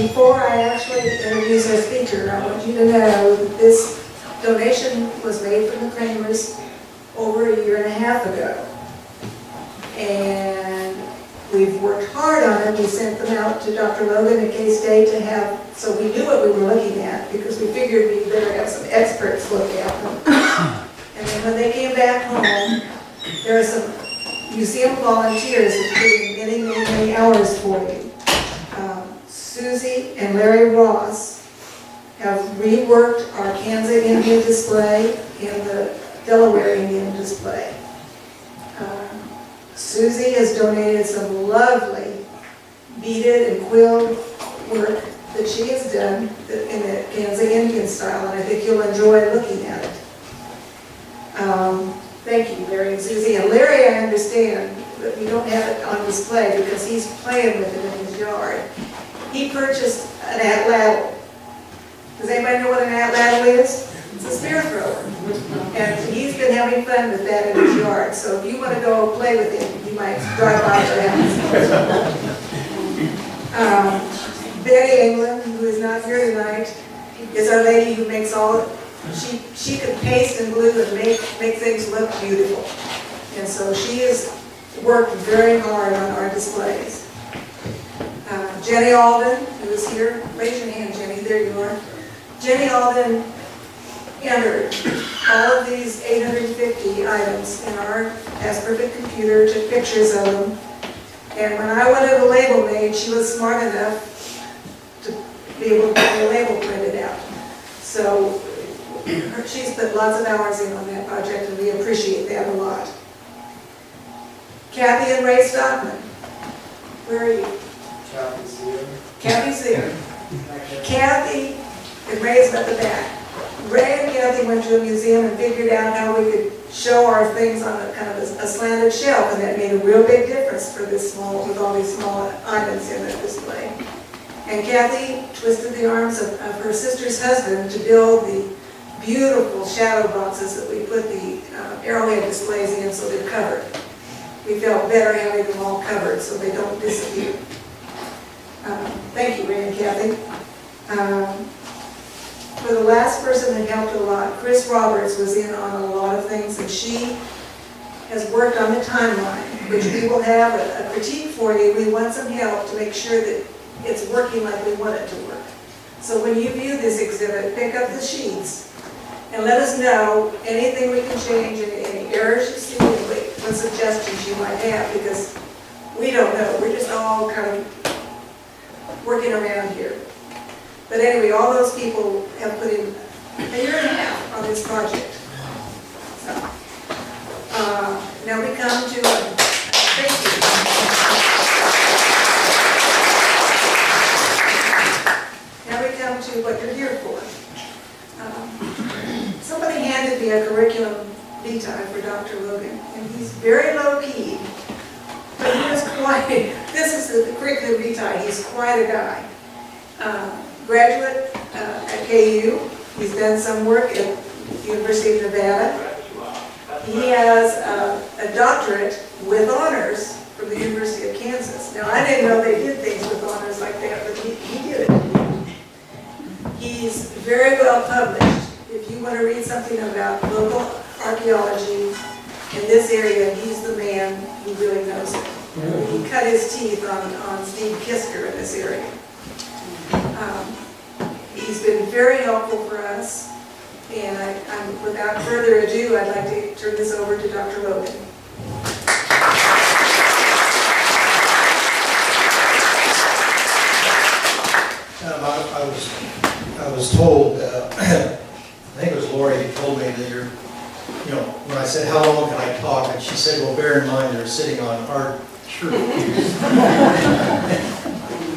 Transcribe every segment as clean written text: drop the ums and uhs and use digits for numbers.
before I actually introduce our speaker, I want you to know that this donation was made from the Kramers over a year and a half ago. And we've worked hard on it. We sent them out to Dr. Logan and K-State to have, so we knew what we were looking at, because we figured we'd better have some experts look at them. And then when they came back home, there are some museum volunteers that put in many, many, many hours for you. Susie and Larry Ross have reworked our Kansas Indian display and the Delaware Indian display. Susie has donated some lovely beaded and quilled work that she has done in the Kansas Indian style, and I think you'll enjoy looking at it. Thank you, Larry and Susie. And Larry, I understand that we don't have it on display because he's playing with it in his yard. He purchased an atlatl. Does anybody know what an atlatl is? It's a spear thrower. And he's been having fun with that in his yard. So if you want to go play with him, you might drive by their house. Betty England, who is not here tonight, is our lady who makes all, she can paste and glue and make things look beautiful. And so she has worked very hard on our displays. Jenny Alden, who is here, raise your hand, Jenny, there you are. Jenny Alden entered all of these 850 items in our As Perfect computer, took pictures of them. And when I wanted a label made, she was smart enough to be able to get the label printed out. So she's put lots of hours in on that project, and we appreciate that a lot. Kathy and Ray Stockman, where are you? Kathy's here. Kathy's there. Kathy and Ray's at the back. Ray and Kathy went to a museum and figured out how we could show our things on a kind of a slanted shelf, and that made a real big difference for this small, with all these small items in the display. And Kathy twisted the arms of her sister's husband to build the beautiful shadow boxes that we put the arrowhead displays in so they're covered. We felt better having them all covered so they don't disappear. Thank you, Ray and Kathy. For the last person that helped a lot, Chris Roberts was in on a lot of things, and she has worked on the timeline, which we will have a critique for you. We want some help to make sure that it's working like we want it to work. So when you view this exhibit, pick up the sheets and let us know anything we can change, any errors you see, and what suggestions you might have, because we don't know. We're just all kind of working around here. But anyway, all those people have put in a year and a half on this project. So, now we come to, thank you. Now we come to what you're here for. Somebody handed me a curriculum vitae for Dr. Logan, and he's very low-key, but he was quite, this is the curriculum vitae, he's quite a guy. Graduate at KU. He's done some work at the University of Nevada. He has a doctorate with honors from the University of Kansas. Now, I didn't know they did things with honors like that, but he did it. He's very well published. If you want to read something about local archaeology in this area, he's the man who really knows it. He cut his teeth on Steve Kisker in this area. He's been very helpful for us, and without further ado, I'd like to turn this over to Dr. Logan. I was told, I think it was Lori who told me that when I said, how long can I talk? And she said, well, bear in mind they're sitting on hard shirt.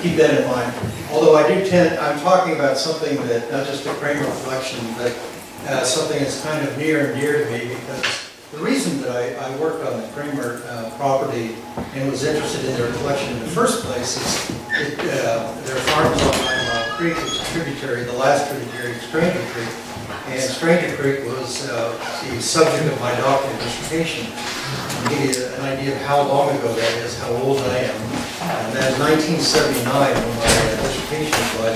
Keep that in mind. Although I'm talking about something that, not just a Kramer collection, but something that's kind of near and dear to me, because the reason that I worked on the Kramer property and was interested in their collection in the first place is their farms on Ninemile Creek, which is a tributary, the last tributary of Stranger Creek. And Stranger Creek was the subject of my doctoral dissertation. To give you an idea of how long ago that is, how old I am. And that was 1979 when my dissertation was.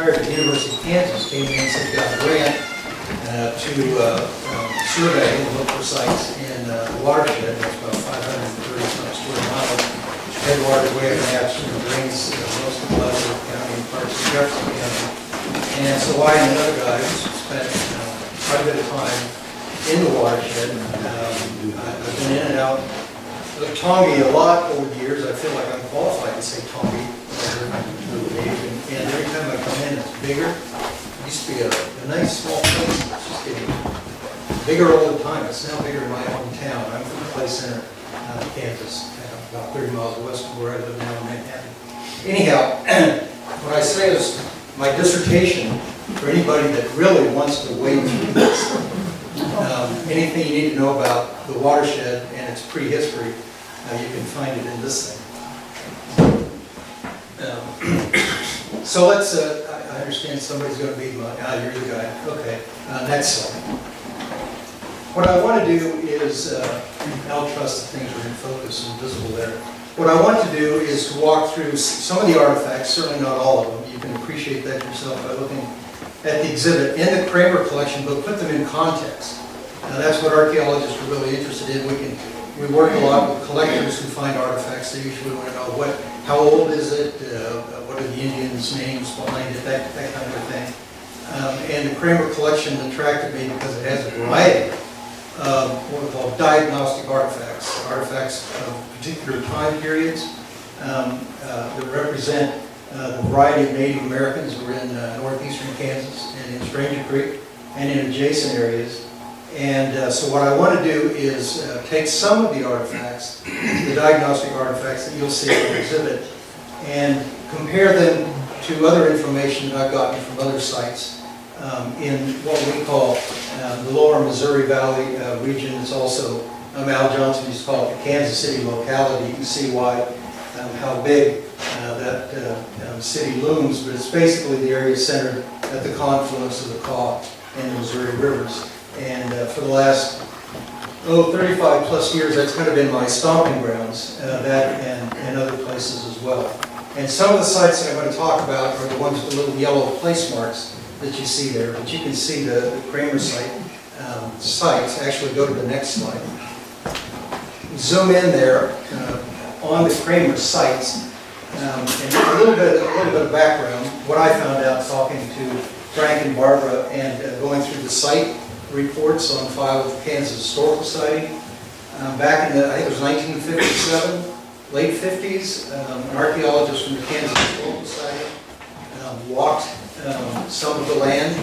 retired at the University of Kansas, came in and said got a grant to survey and look for sites in the watershed. That's about 530 square miles. Headwaters, way up and upstream drains most of Leavenworth County and parts of Jefferson County. And so I and another guy spent quite a bit of time in the watershed. I've been in and out of Tongi a lot over the years. I feel like I'm qualified to say Tongi. And every time I come in, it's bigger. It used to be a nice small place. It's just getting bigger all the time. It's now bigger in my hometown. I'm from Clay Center, Kansas, about 30 miles west of where I live now in Manhattan. Anyhow, what I say is my dissertation, for anybody that really wants to wade through this, anything you need to know about the watershed and its prehistory, you can find it in this thing. So let's, I understand somebody's going to be, you're the guy. Okay, next slide. What I want to do is, I'll trust that things are in focus and visible there. What I want to do is to walk through some of the artifacts, certainly not all of them. You can appreciate that yourself by looking at the exhibit in the Kramer collection, but put them in context. That's what archaeologists are really interested in. We work a lot with collectors who find artifacts. They usually want to know how old is it, what are the Indians' names behind it, that kind of a thing. And the Kramer collection attracted me because it has a variety of what we call diagnostic artifacts, artifacts of particular time periods that represent the variety of Native Americans who are in northeastern Kansas and in Stranger Creek and in adjacent areas. And so what I want to do is take some of the artifacts, the diagnostic artifacts that you'll see in the exhibit, and compare them to other information that I've gotten from other sites in what we call the lower Missouri Valley region. It's also, Al Johnson used to call it the Kansas City locality. You can see why, how big that city looms, but it's basically the area centered at the confluence of the Kaw and the Missouri rivers. And for the last 35 plus years, that's kind of been my stomping grounds, that and other places as well. And some of the sites that I'm going to talk about are the ones with the little yellow place marks that you see there. But you can see the Kramer site sites. Actually, go to the next slide. Zoom in there on the Kramer sites, and a little bit of background. What I found out talking to Frank and Barbara and going through the site reports on file with the Kansas Historical Society. Back in I think it was 1957, late 50s, an archaeologist from the Kansas Historical Society walked some of the land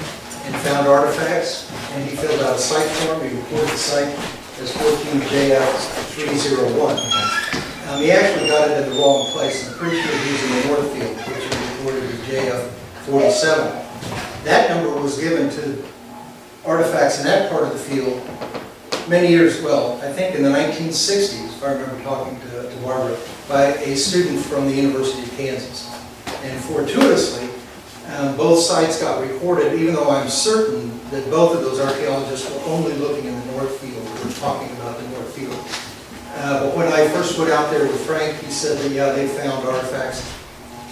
and found artifacts, and he filled out a site form. He reported the site as 14JF301. He actually got it in the wrong place. I'm pretty sure he was in the Northfield, which is reported as JF47. That number was given to artifacts in that part of the field many years, well, I think in the 1960s, if I remember talking to Barbara, by a student from the University of Kansas. And fortuitously, both sites got recorded, even though I'm certain that both of those archaeologists were only looking in the Northfield, we were talking about the Northfield. But when I first went out there with Frank, he said that, yeah, they found artifacts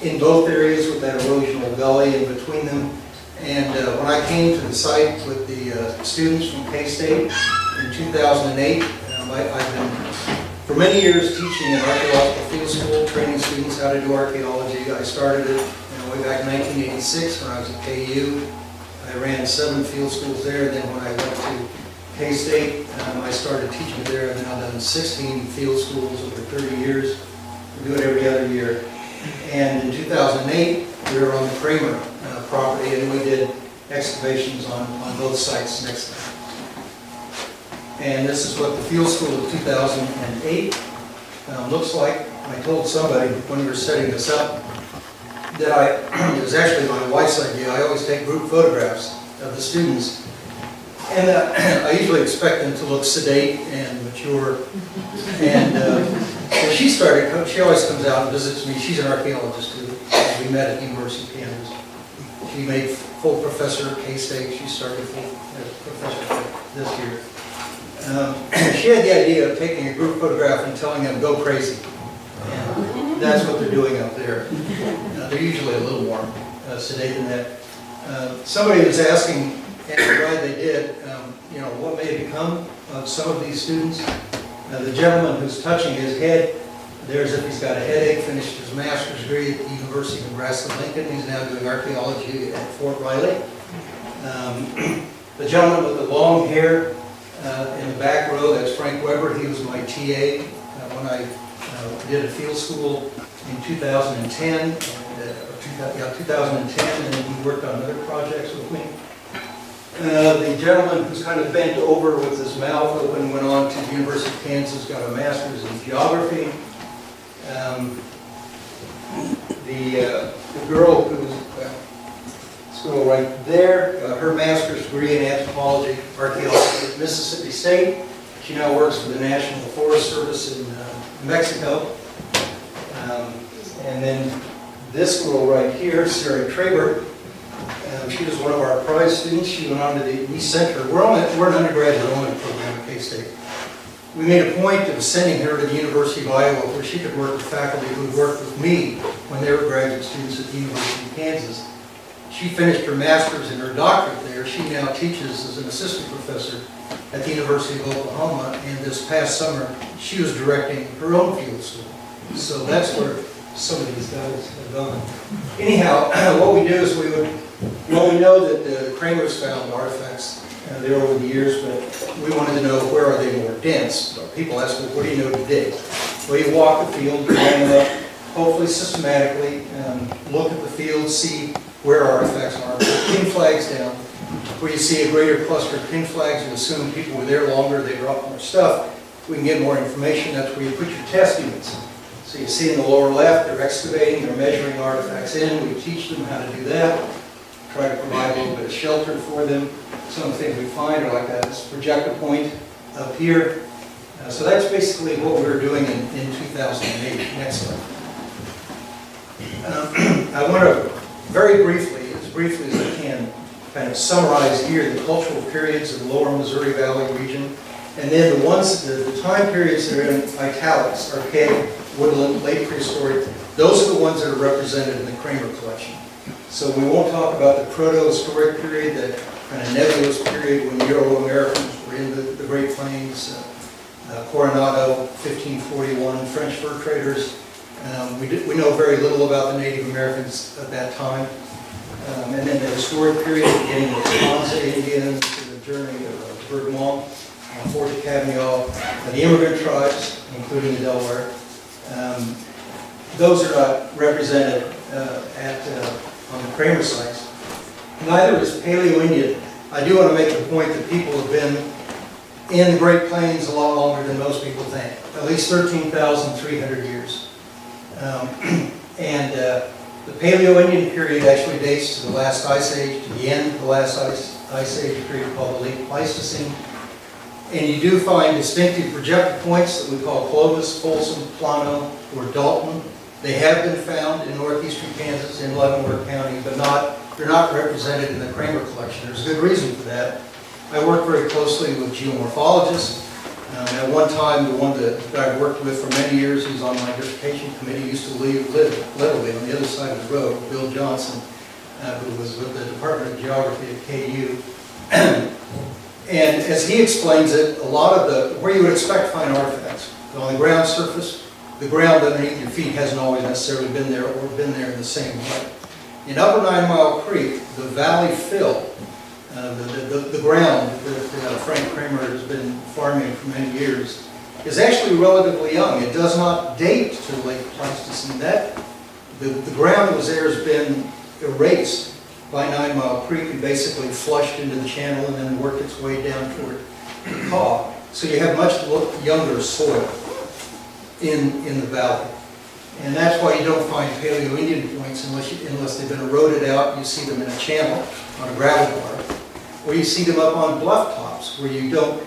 in both areas with that erosional gully in between them. And when I came to the site with the students from K-State in 2008, I've been for many years teaching in archaeological field school, training students how to do archaeology. I started it way back in 1986 when I was at KU. I ran 7 field schools there. Then when I went to K-State, I started teaching there. I've now done 16 field schools over 30 years. We do it every other year. And in 2008, we were on the Kramer property, and we did excavations on both sites next to it. And this is what the field school of 2008 looks like. I told somebody when we were setting this up that it was actually my wife's idea. I always take group photographs of the students, and I usually expect them to look sedate and mature. And when she started, she always comes out and visits me. She's an archaeologist too. We met at the University of Kansas. She made full professor at K-State. She started full professor this year. She had the idea of taking a group photograph and telling them, go crazy. And that's what they're doing up there. They're usually a little warm. sedate than that. Somebody was asking, and I'm glad they did, what may become of some of these students. The gentleman who's touching his head, there's if he's got a headache, finished his master's degree at the University of Nebraska-Lincoln. He's now doing archaeology at Fort Riley. The gentleman with the long hair in the back row, that's Frank Weber. He was my TA when I did a field school in 2010, and then he worked on other projects with me. The gentleman who's kind of bent over with his mouth open went on to the University of Kansas, got a master's in geography. The girl who's school right there, her master's degree in anthropology, archaeology at Mississippi State. She now works for the National Forest Service in Mexico. And then this girl right here, Sarah Traber, she was one of our prize students. She went on to we sent her, we're an undergraduate enrollment program at K-State. We made a point of sending her to the University of Iowa where she could work with faculty who had worked with me when they were graduate students at the University of Kansas. She finished her master's and her doctorate there. She now teaches as an assistant professor at the University of Oklahoma, and this past summer she was directing her own field school. So that's where some of these guys have gone. Anyhow, what we do is we know that the Kramers found artifacts there over the years, but we wanted to know where are they more dense. So people ask me, what do you know today? Well, you walk the field, you line them up, hopefully systematically, look at the field, see where artifacts are. Put pin flags down. Where you see a greater cluster of pin flags, you assume people were there longer, they dropped more stuff. We can get more information. That's where you put your test units. So you see in the lower left, they're excavating, they're measuring artifacts in. We teach them how to do that. Try to provide a little bit of shelter for them. Some of the things we find are like this projector point up here. So that's basically what we were doing in 2008. Next slide. I want to very briefly, as I can, kind of summarize here the cultural periods of the lower Missouri Valley region, and then the time periods that are in italics, archaic, woodland, late prehistoric, those are the ones that are represented in the Kramer collection. So we won't talk about the proto-historic period, that kind of nebulous period when Euro-Americans were in the Great Plains, Coronado, 1541, French fur traders. We know very little about the Native Americans at that time. And then the historic period, beginning with the Ponce Indians to the journey of Bergmont, Fort Cavanagh, the immigrant tribes, including the Delaware. Those are not represented on the Kramer sites. Neither is Paleo-Indian. I do want to make the point that people have been in the Great Plains a lot longer than most people think, at least 13,300 years. The Paleo-Indian period actually dates to the last ice age, to the end of the last ice age period called the late Pleistocene. And you do find distinctive projector points that we call Clovis, Folsom, Plano, or Dalton. They have been found in northeastern Kansas, in Leavenworth County, but they're not represented in the Kramer collection. There's a good reason for that. I work very closely with geomorphologists. At one time, the one that I worked with for many years, who's on my dissertation committee, used to live literally on the other side of the road, Bill Johnson, who was with the Department of Geography at KU. And as he explains it, a lot of where you would expect to find artifacts, on the ground surface, the ground underneath your feet hasn't always necessarily been there or been there in the same way. In Upper Ninemile Creek, the valley fill, the ground that Frank Kramer has been farming for many years, is actually relatively young. It does not date to the late Pleistocene. The ground that was there has been erased by 9 Mile Creek and basically flushed into the channel and then worked its way down toward the Kaw. So you have much younger soil in the valley. And that's why you don't find Paleo-Indian points unless they've been eroded out. You see them in a channel on a gravel bar. Or you see them up on bluff tops where you don't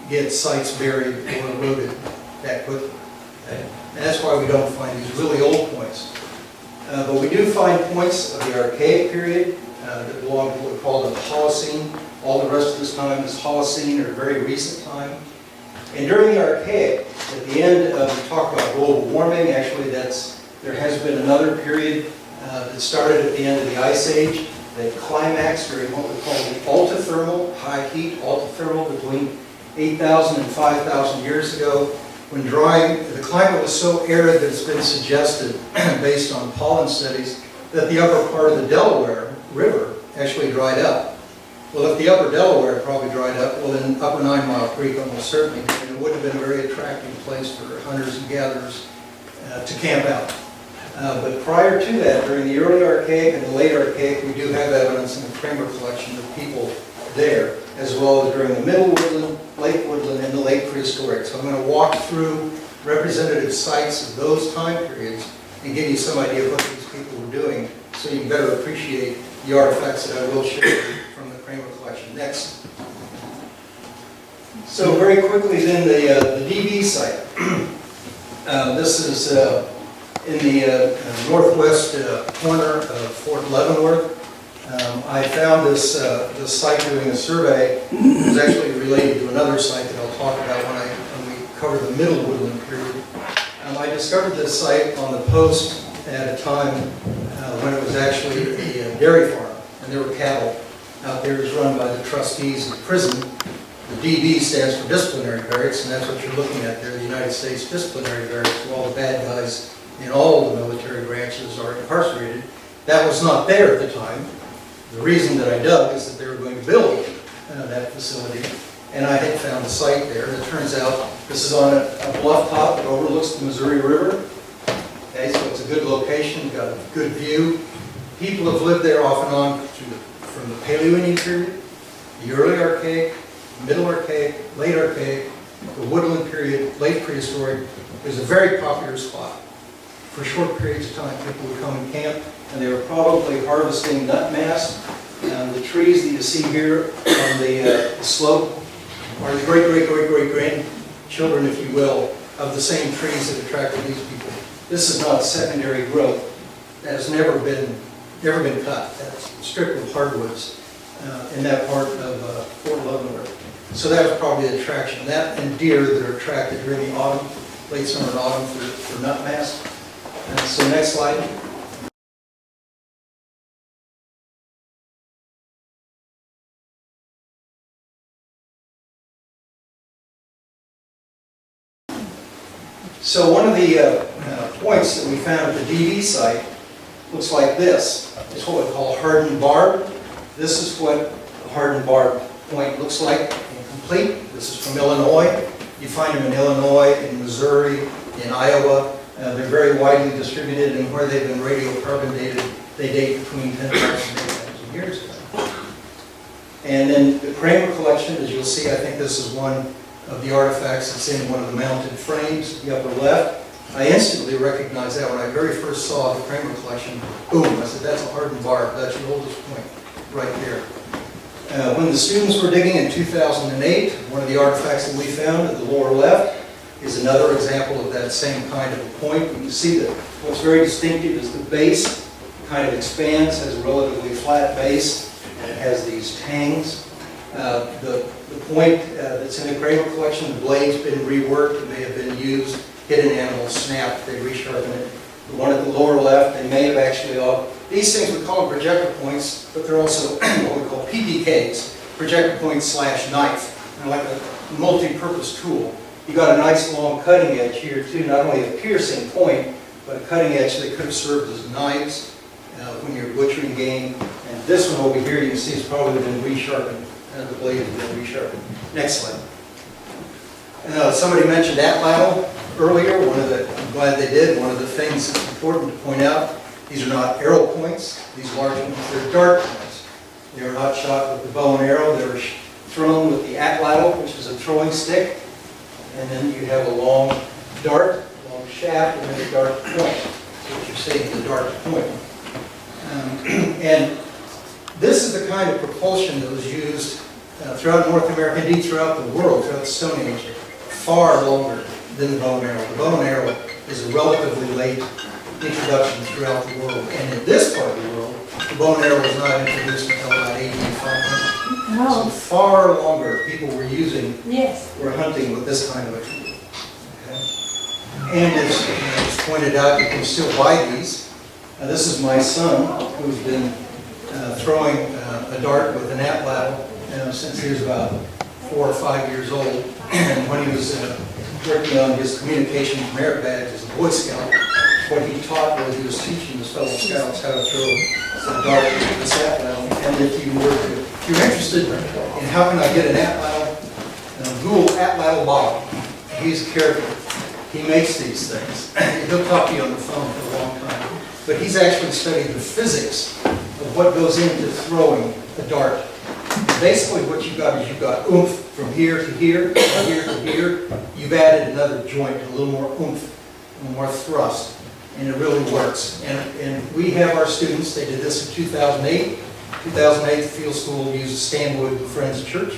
get sites buried or eroded that quickly. Okay? And that's why we don't find these really old points. But we do find points of the Archaic period that belong to what we call the Holocene. All the rest of this time is Holocene, or very recent time. And during the Archaic, at the end of, we talk about global warming, actually there has been another period that started at the end of the Ice Age, that climaxed during what we call the ultithermal, high heat ultithermal, between 8,000 and 5,000 years ago, when the climate was so arid that it's been suggested, based on pollen studies, that the upper part of the Delaware River actually dried up. Well, if the upper Delaware probably dried up, well then upper Ninemile Creek almost certainly did, and it would have been a very attractive place for hunters and gatherers to camp out. But prior to that, during the early Archaic and the late Archaic, we do have evidence in the Kramer collection of people there, as well as during the Middle Woodland, Late Woodland, and the Late Prehistoric. So I'm going to walk through representative sites of those time periods and give you some idea of what these people were doing, so you can better appreciate the artifacts that I will show you from the Kramer collection. Next. So very quickly then, the DB site. This is in the northwest corner of Fort Leavenworth. I found this site doing a survey. It was actually related to another site that I'll talk about when we cover the Middle Woodland period. I discovered this site on the post at a time when it was actually a dairy farm, and there were cattle out there. It was run by the trustees of the prison. The DB stands for disciplinary barracks, and that's what you're looking at there, the United States disciplinary barracks, where all the bad guys in all the military branches are incarcerated. That was not there at the time. The reason that I dug is that they were going to build that facility, and I had found a site there. And it turns out this is on a bluff top that overlooks the Missouri River. Okay, so it's a good location, got a good view. People have lived there off and on from the Paleoindian period, the early Archaic, Middle Archaic, Late Archaic, the Woodland period, Late Prehistoric. It was a very popular spot. For short periods of time, people would come and camp, and they were probably harvesting nut mass. The trees that you see here on the slope are the great-great-great-great-grandchildren, if you will, of the same trees that attracted these people. This is not secondary growth. That has never been cut. That's a strip of hardwoods in that part of Fort Leavenworth. So that was probably the attraction. That and deer that are attracted during the autumn, late summer and autumn for nut mass. So next slide. So one of the points that we found at the DB site looks like this. It's what we call hardened barb. This is what a hardened barb point looks like incomplete. This is from Illinois. You find them in Illinois, in Missouri, in Iowa. They're very widely distributed, and where they've been radiocarbon dated, they date between 10,000 and 8,000 years ago. And then the Kramer collection, as you'll see, I think this is one of the artifacts that's in one of the mounted frames, the upper left. I instantly recognized that when I very first saw the Kramer collection. Boom, I said, that's a hardened barb. That's your oldest point right there. When the students were digging in 2008, one of the artifacts that we found at the lower left is another example of that same kind of a point. You can see that what's very distinctive is the base kind of expands, has a relatively flat base, and it has these tangs. The point that's in the Kramer collection, the blade's been reworked, it may have been used, hit an animal, snapped, they resharpen it. The one at the lower left, they may have actually these things we call projector points, but they're also what we call PPKs, projector point / knife. They're like a multi-purpose tool. You got a nice long cutting edge here too, not only a piercing point, but a cutting edge that could have served as knives when you're butchering game. And this one over here, you can see, has probably been resharpened. The blade has been resharpened. Next slide. Somebody mentioned atlatl earlier. I'm glad they did. One of the things that's important to point out, these are not arrow points. These large ones, they're dart points. They are not shot with the bow and arrow. They were thrown with the atlatl, which is a throwing stick. And then you have a long dart, long shaft, and then a dart point. That's what you're seeing, the dart point. And this is the kind of propulsion that was used throughout North America, indeed throughout the world, throughout the Stone Age, far longer than the bow and arrow. The bow and arrow is a relatively late introduction throughout the world. And in this part of the world, the bow and arrow was not introduced until about 1800. No. So far longer people were Yes. were hunting with this kind of a tool. Okay? And as pointed out, you can still buy these This is my son, who's been throwing a dart with an atlatl since he was about 4 or 5 years old. And when he was working on his communication merit badge as a Boy Scout, what he taught was he was teaching his fellow scouts how to throw a dart with this atlatl. And if you're interested in how can I get an atlatl, Google atlatl Bob. He's a character. He makes these things. He'll talk to you on the phone for a long time. But he's actually studied the physics of what goes into throwing a dart. Basically what you've got is you've got oomph from here to here, from here to here. You've added another joint, a little more oomph, a little more thrust, and it really works. And we have our students, they did this in 2008. 2008, the field school used Stanwood and Friends Church.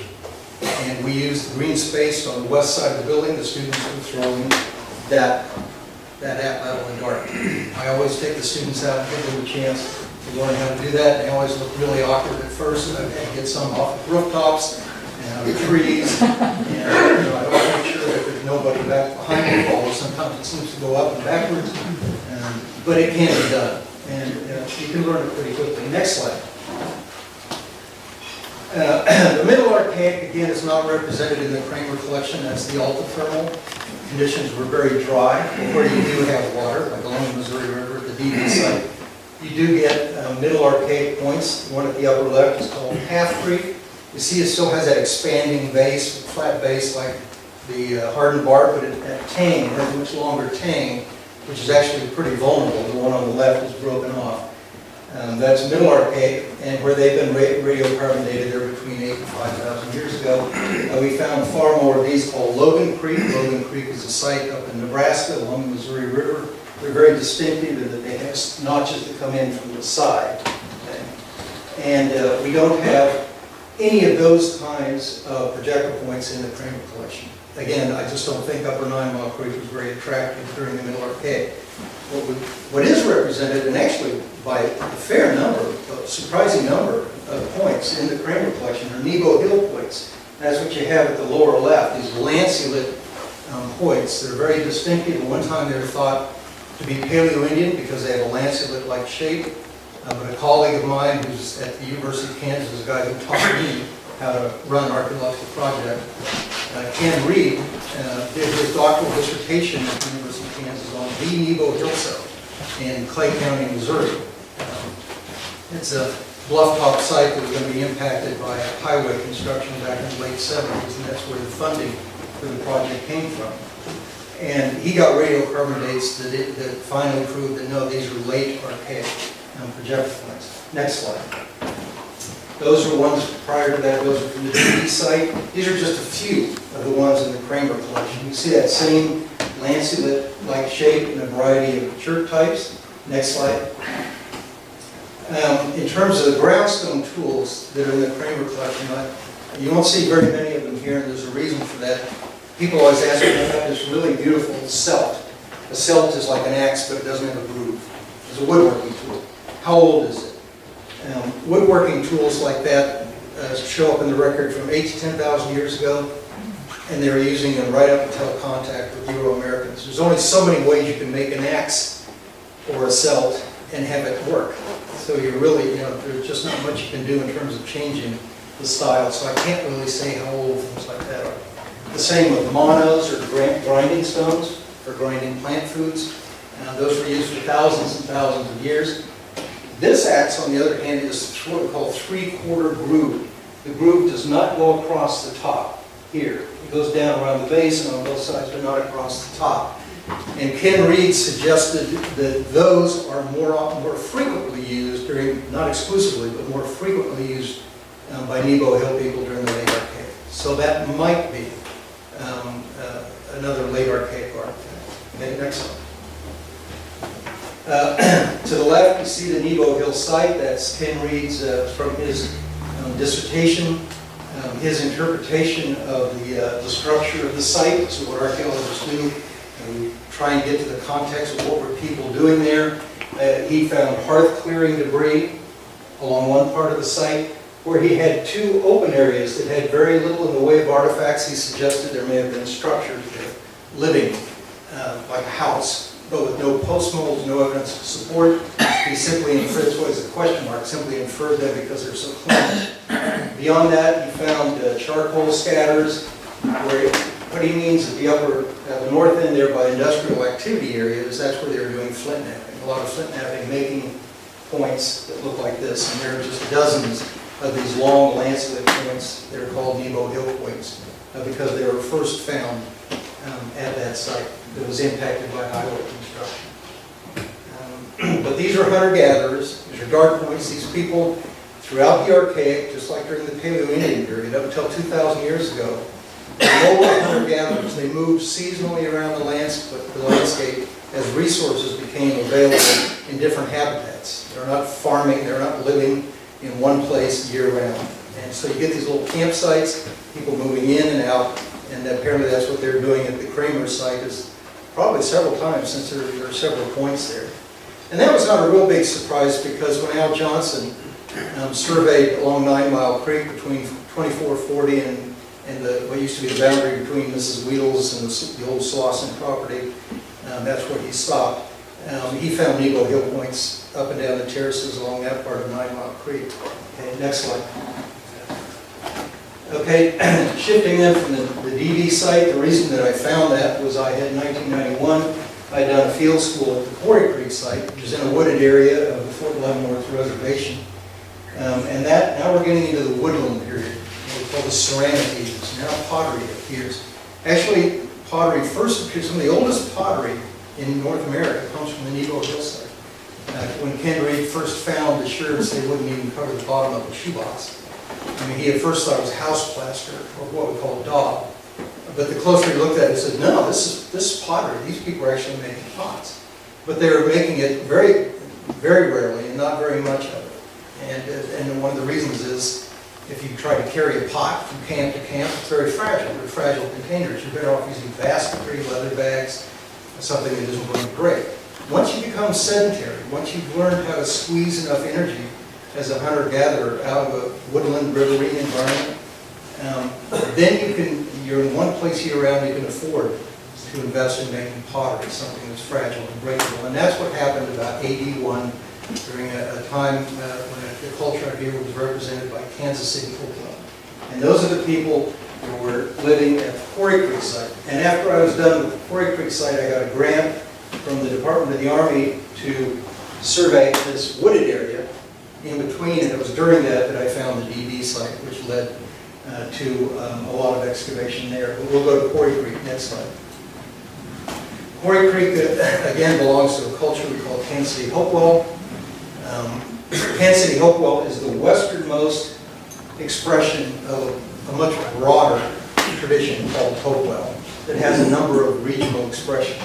And we used the green space on the west side of the building. The students were throwing that atlatl and dart. I always take the students out and give them a chance to learn how to do that. They always look really awkward at first. I get some off the rooftops and out of trees. And I always make sure that there's nobody back behind me, although sometimes it seems to go up and backwards. But it can be done. And you can learn it pretty quickly. Next slide. The middle archaic, again, is not represented in the Kramer collection. That's the altithermal. Conditions were very dry. Where you do have water, like along the Missouri River, the DB site, you do get middle archaic points. The one at the upper left is called Half Creek. You see it still has that expanding base, flat base like the hardened bark, but at tang, it has a much longer tang, which is actually pretty vulnerable. The one on the left is broken off. That's middle archaic, and where they've been radiocarbon dated, they're between 8,000 and 5,000 years ago. We found far more of these called Logan Creek. Logan Creek is a site up in Nebraska along the Missouri River. They're very distinctive in that they have notches that come in from the side. Okay? And we don't have any of those kinds of projectile points in the Kramer collection. Again, I just don't think Upper Ninemile Creek was very attractive during the middle archaic. What is represented, and actually by a fair number, a surprising number of points in the Kramer collection, are Nebo Hill points. That's what you have at the lower left, these lanceolate points. They're very distinctive. At one time they were thought to be Paleo-Indian because they have a lanceolate-like shape. But a colleague of mine who's at the University of Kansas, a guy who taught me how to run an archaeological project, Ken Reed, did his doctoral dissertation at the University of Kansas on the Nebo Hill Cell in Clay County, Missouri. It's a bluff-top site that was going to be impacted by a highway construction back in the late 70s, and that's where the funding for the project came from. And he got radiocarbon dates that finally proved that no, these are late archaic projectile points. Next slide. Those are ones prior to that. Those are from the DB site. These are just a few of the ones in the Kramer collection. You see that same lanceolate-like shape in a variety of chert types. Next slide. In terms of the groundstone tools that are in the Kramer collection, you won't see very many of them here, and there's a reason for that. People always ask me about this really beautiful celt. A celt is like an axe, but it doesn't have a groove. It's a woodworking tool. How old is it? Woodworking tools like that show up in the record from 8,000 to 10,000 years ago, and they were using them right up until contact with Euro-Americans. There's only so many ways you can make an axe or a celt and have it work. So you're really, there's just not much you can do in terms of changing the style. So I can't really say how old things like that are. The same with monos or grinding stones for grinding plant foods. Those were used for thousands and thousands of years. This axe, on the other hand, is what we call three-quarter groove. The groove does not go across the top here. It goes down around the base and on both sides, but not across the top. And Ken Reed suggested that those are more frequently used during, not exclusively, but more frequently used by Nebo Hill people during the late archaic. So that might be another late archaic artifact. Okay, next slide. To the left, you see the Nebo Hill site. That's Ken Reed's, from his dissertation, his interpretation of the structure of the site. So what archaeologists do, we try and get to the context of what were people doing there. He found hearth clearing debris along one part of the site, where he had two open areas that had very little in the way of artifacts. He suggested there may have been structures there, living like a house, but with no post molds, no evidence of support. he simply inferred, that's why it's a question mark, simply inferred them because they're so clean. Beyond that, he found charcoal scatters, where what he means at the north end there by industrial activity areas, that's where they were doing flint knapping. A lot of flint knapping, making points that look like this, and there are just dozens of these long lancelet points. They're called Nebo Hill points because they were first found at that site that was impacted by highway construction. But these are hunter-gatherers. These are dark points. These people throughout the Archaic, just like during the Paleo-Indian period, up until 2,000 years ago, they were mobile hunter-gatherers. They moved seasonally around the landscape as resources became available in different habitats. They're not farming. They're not living in one place year-round. And so you get these little campsites, people moving in and out, and apparently that's what they're doing at the Kramer site, is probably several times, since there are several points there. And that was not a real big surprise, because when Al Johnson surveyed along Ninemile Creek between 2440 and what used to be the boundary between Mrs. Wheels and the old Slauson property, that's where he stopped. He found Nebo Hill points up and down the terraces along that part of Ninemile Creek. Okay, next slide. Okay, shifting then from the DV site, the reason that I found that was I had in 1991, I had done a field school at the Quarry Creek site, which is in a wooded area of the Fort Leavenworth Reservation. And that, now we're getting into the woodland period, what we call the ceramic ages. Now pottery appears. Actually, pottery first appears, some of the oldest pottery in North America comes from the Nebo Hill site. When Ken Reed first found the shards, they wouldn't even cover the bottom of the shoebox. I mean, he at first thought it was house plaster, or what we call daub. But the closer he looked at it, he said, no, this is pottery. These people are actually making pots. But they were making it very, very rarely and not very much of it. And one of the reasons is, if you try to carry a pot from camp to camp, it's very fragile. They're fragile containers. You're better off using basketry, leather bags, something that isn't going to break. Once you become sedentary, once you've learned how to squeeze enough energy as a hunter-gatherer out of a woodland, riverine environment, then you're in one place year-round, you can afford to invest in making pottery, something that's fragile and breakable. And that's what happened about AD 1, during a time when the culture out here was represented by Kansas City Hopewell. And those are the people who were living at the Quarry Creek site. And after I was done with the Quarry Creek site, I got a grant from the Department of the Army to survey this wooded area in between, and it was during that I found the DB site, which led to a lot of excavation there. But we'll go to Quarry Creek, next slide. Quarry Creek, again, belongs to a culture we call Kansas City Hopewell. Kansas City Hopewell is the westernmost expression of a much broader tradition called Hopewell that has a number of regional expressions.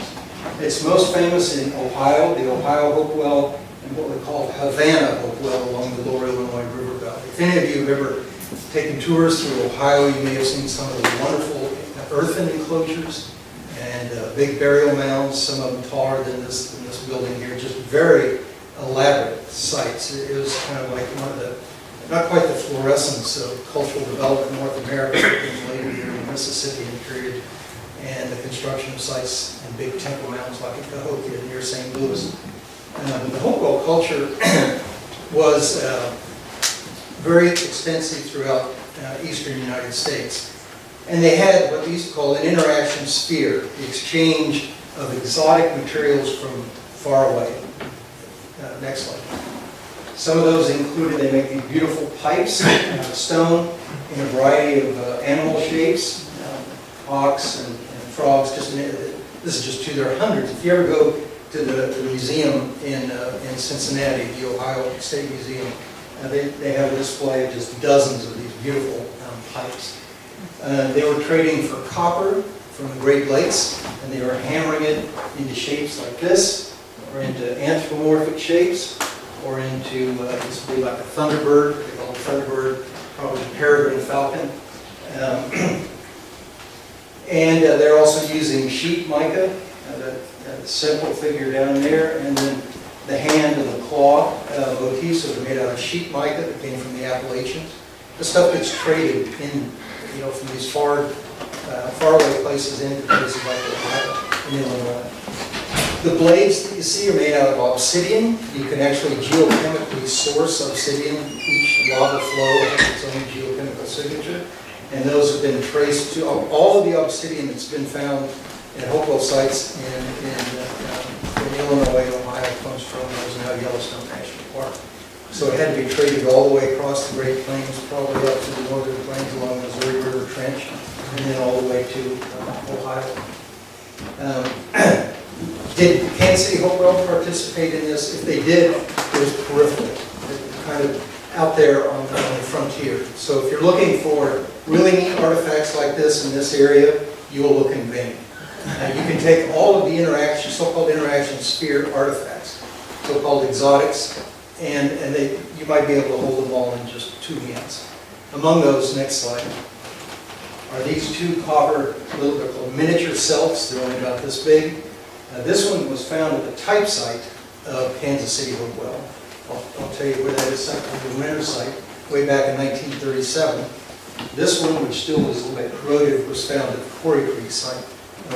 It's most famous in Ohio, the Ohio Hopewell, and what we call Havana Hopewell along the lower Illinois River Valley. If any of you have ever taken tours through Ohio, you may have seen some of the wonderful earthen enclosures and big burial mounds, some of them taller than this building here, just very elaborate sites. It was kind of like one of the, not quite the fluorescence of cultural development in North America, but later during the Mississippian period, and the construction of sites and big temple mounds like in Cahokia near St. Louis. The Hopewell culture was very extensive throughout eastern United States. And they had what they used to call an interaction sphere, the exchange of exotic materials from far away. Next slide. Some of those included, they make these beautiful pipes out of stone in a variety of animal shapes, hawks and frogs. This is just two, there are hundreds. If you ever go to the museum in Cincinnati, the Ohio State Museum, they have a display of just dozens of these beautiful pipes. They were trading for copper from the Great Lakes, and they were hammering it into shapes like this, or into anthropomorphic shapes, or into, this would be like a thunderbird, they call it thunderbird, probably a peregrine falcon. And they're also using sheet mica, that simple figure down there, and then the hand and the claw motifs that are made out of sheet mica that came from the Appalachians. The stuff that's traded in, from these faraway places into places like Ohio and Illinois. The blades that you see are made out of obsidian. You can actually geochemically source obsidian. Each lava flow has its own geochemical signature. And those have been traced to all of the obsidian that's been found at Hopewell sites in Illinois, Ohio, comes from those now Yellowstone National Park. So it had to be traded all the way across the Great Plains, probably up to the northern plains along the Missouri River Trench, and then all the way to Ohio. Did Kansas City Hopewell participate in this? If they did, it was peripheral, kind of out there on the frontier. So if you're looking for really neat artifacts like this in this area, you will look in vain. You can take all of the interaction, so-called interaction sphere artifacts, so-called exotics, and you might be able to hold them all in just 2 hands. Among those, next slide, are these 2 copper, they're called miniature selfs. They're only about this big. This one was found at the type site of Kansas City Hopewell. I'll tell you where that is, the winter site, way back in 1937. This one, which still is a little bit corroded, was found at the Quarry Creek site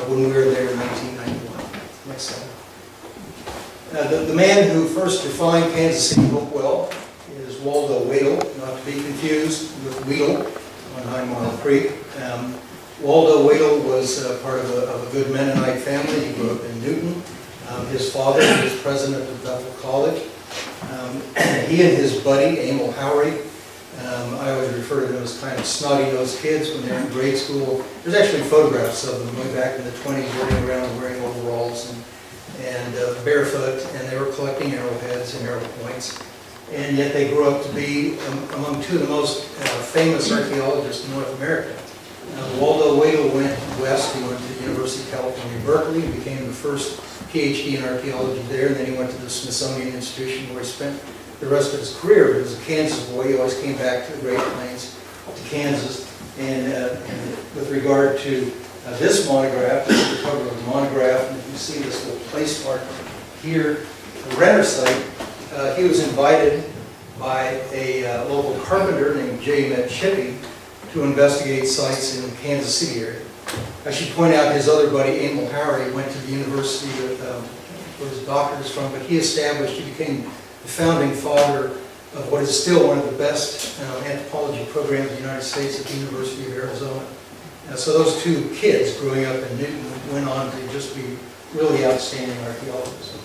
when we were there in 1991. Next slide. The man who first defined Kansas City Hopewell is Waldo Wadle, not to be confused with Weedle on Ninemile Creek. Waldo Wadle was part of a good Mennonite family. He grew up in Newton. His father was president of Bethel College. He and his buddy, Emil Howery, I always refer to them as kind of snotty-nosed kids when they're in grade school. There's actually photographs of them way back in the 20s running around wearing overalls and barefoot, and they were collecting arrowheads and arrow points. And yet they grew up to be among 2 of the most famous archaeologists in North America. Waldo Wadle went west. He went to the University of California, Berkeley, and became the first PhD in archaeology there, and then he went to the Smithsonian Institution where he spent the rest of his career. But as a Kansas boy, he always came back to the Great Plains, to Kansas. And with regard to this monograph, this is the cover of the monograph, and you see this little place mark here, the Renner site. He was invited by a local carpenter named J. Met Chippy to investigate sites in the Kansas City area. I should point out his other buddy, Emil Howery, went to the university where his doctorate is from, but he became the founding father of what is still one of the best anthropology programs in the United States at the University of Arizona. So those 2 kids growing up in Newton went on to just be really outstanding archaeologists.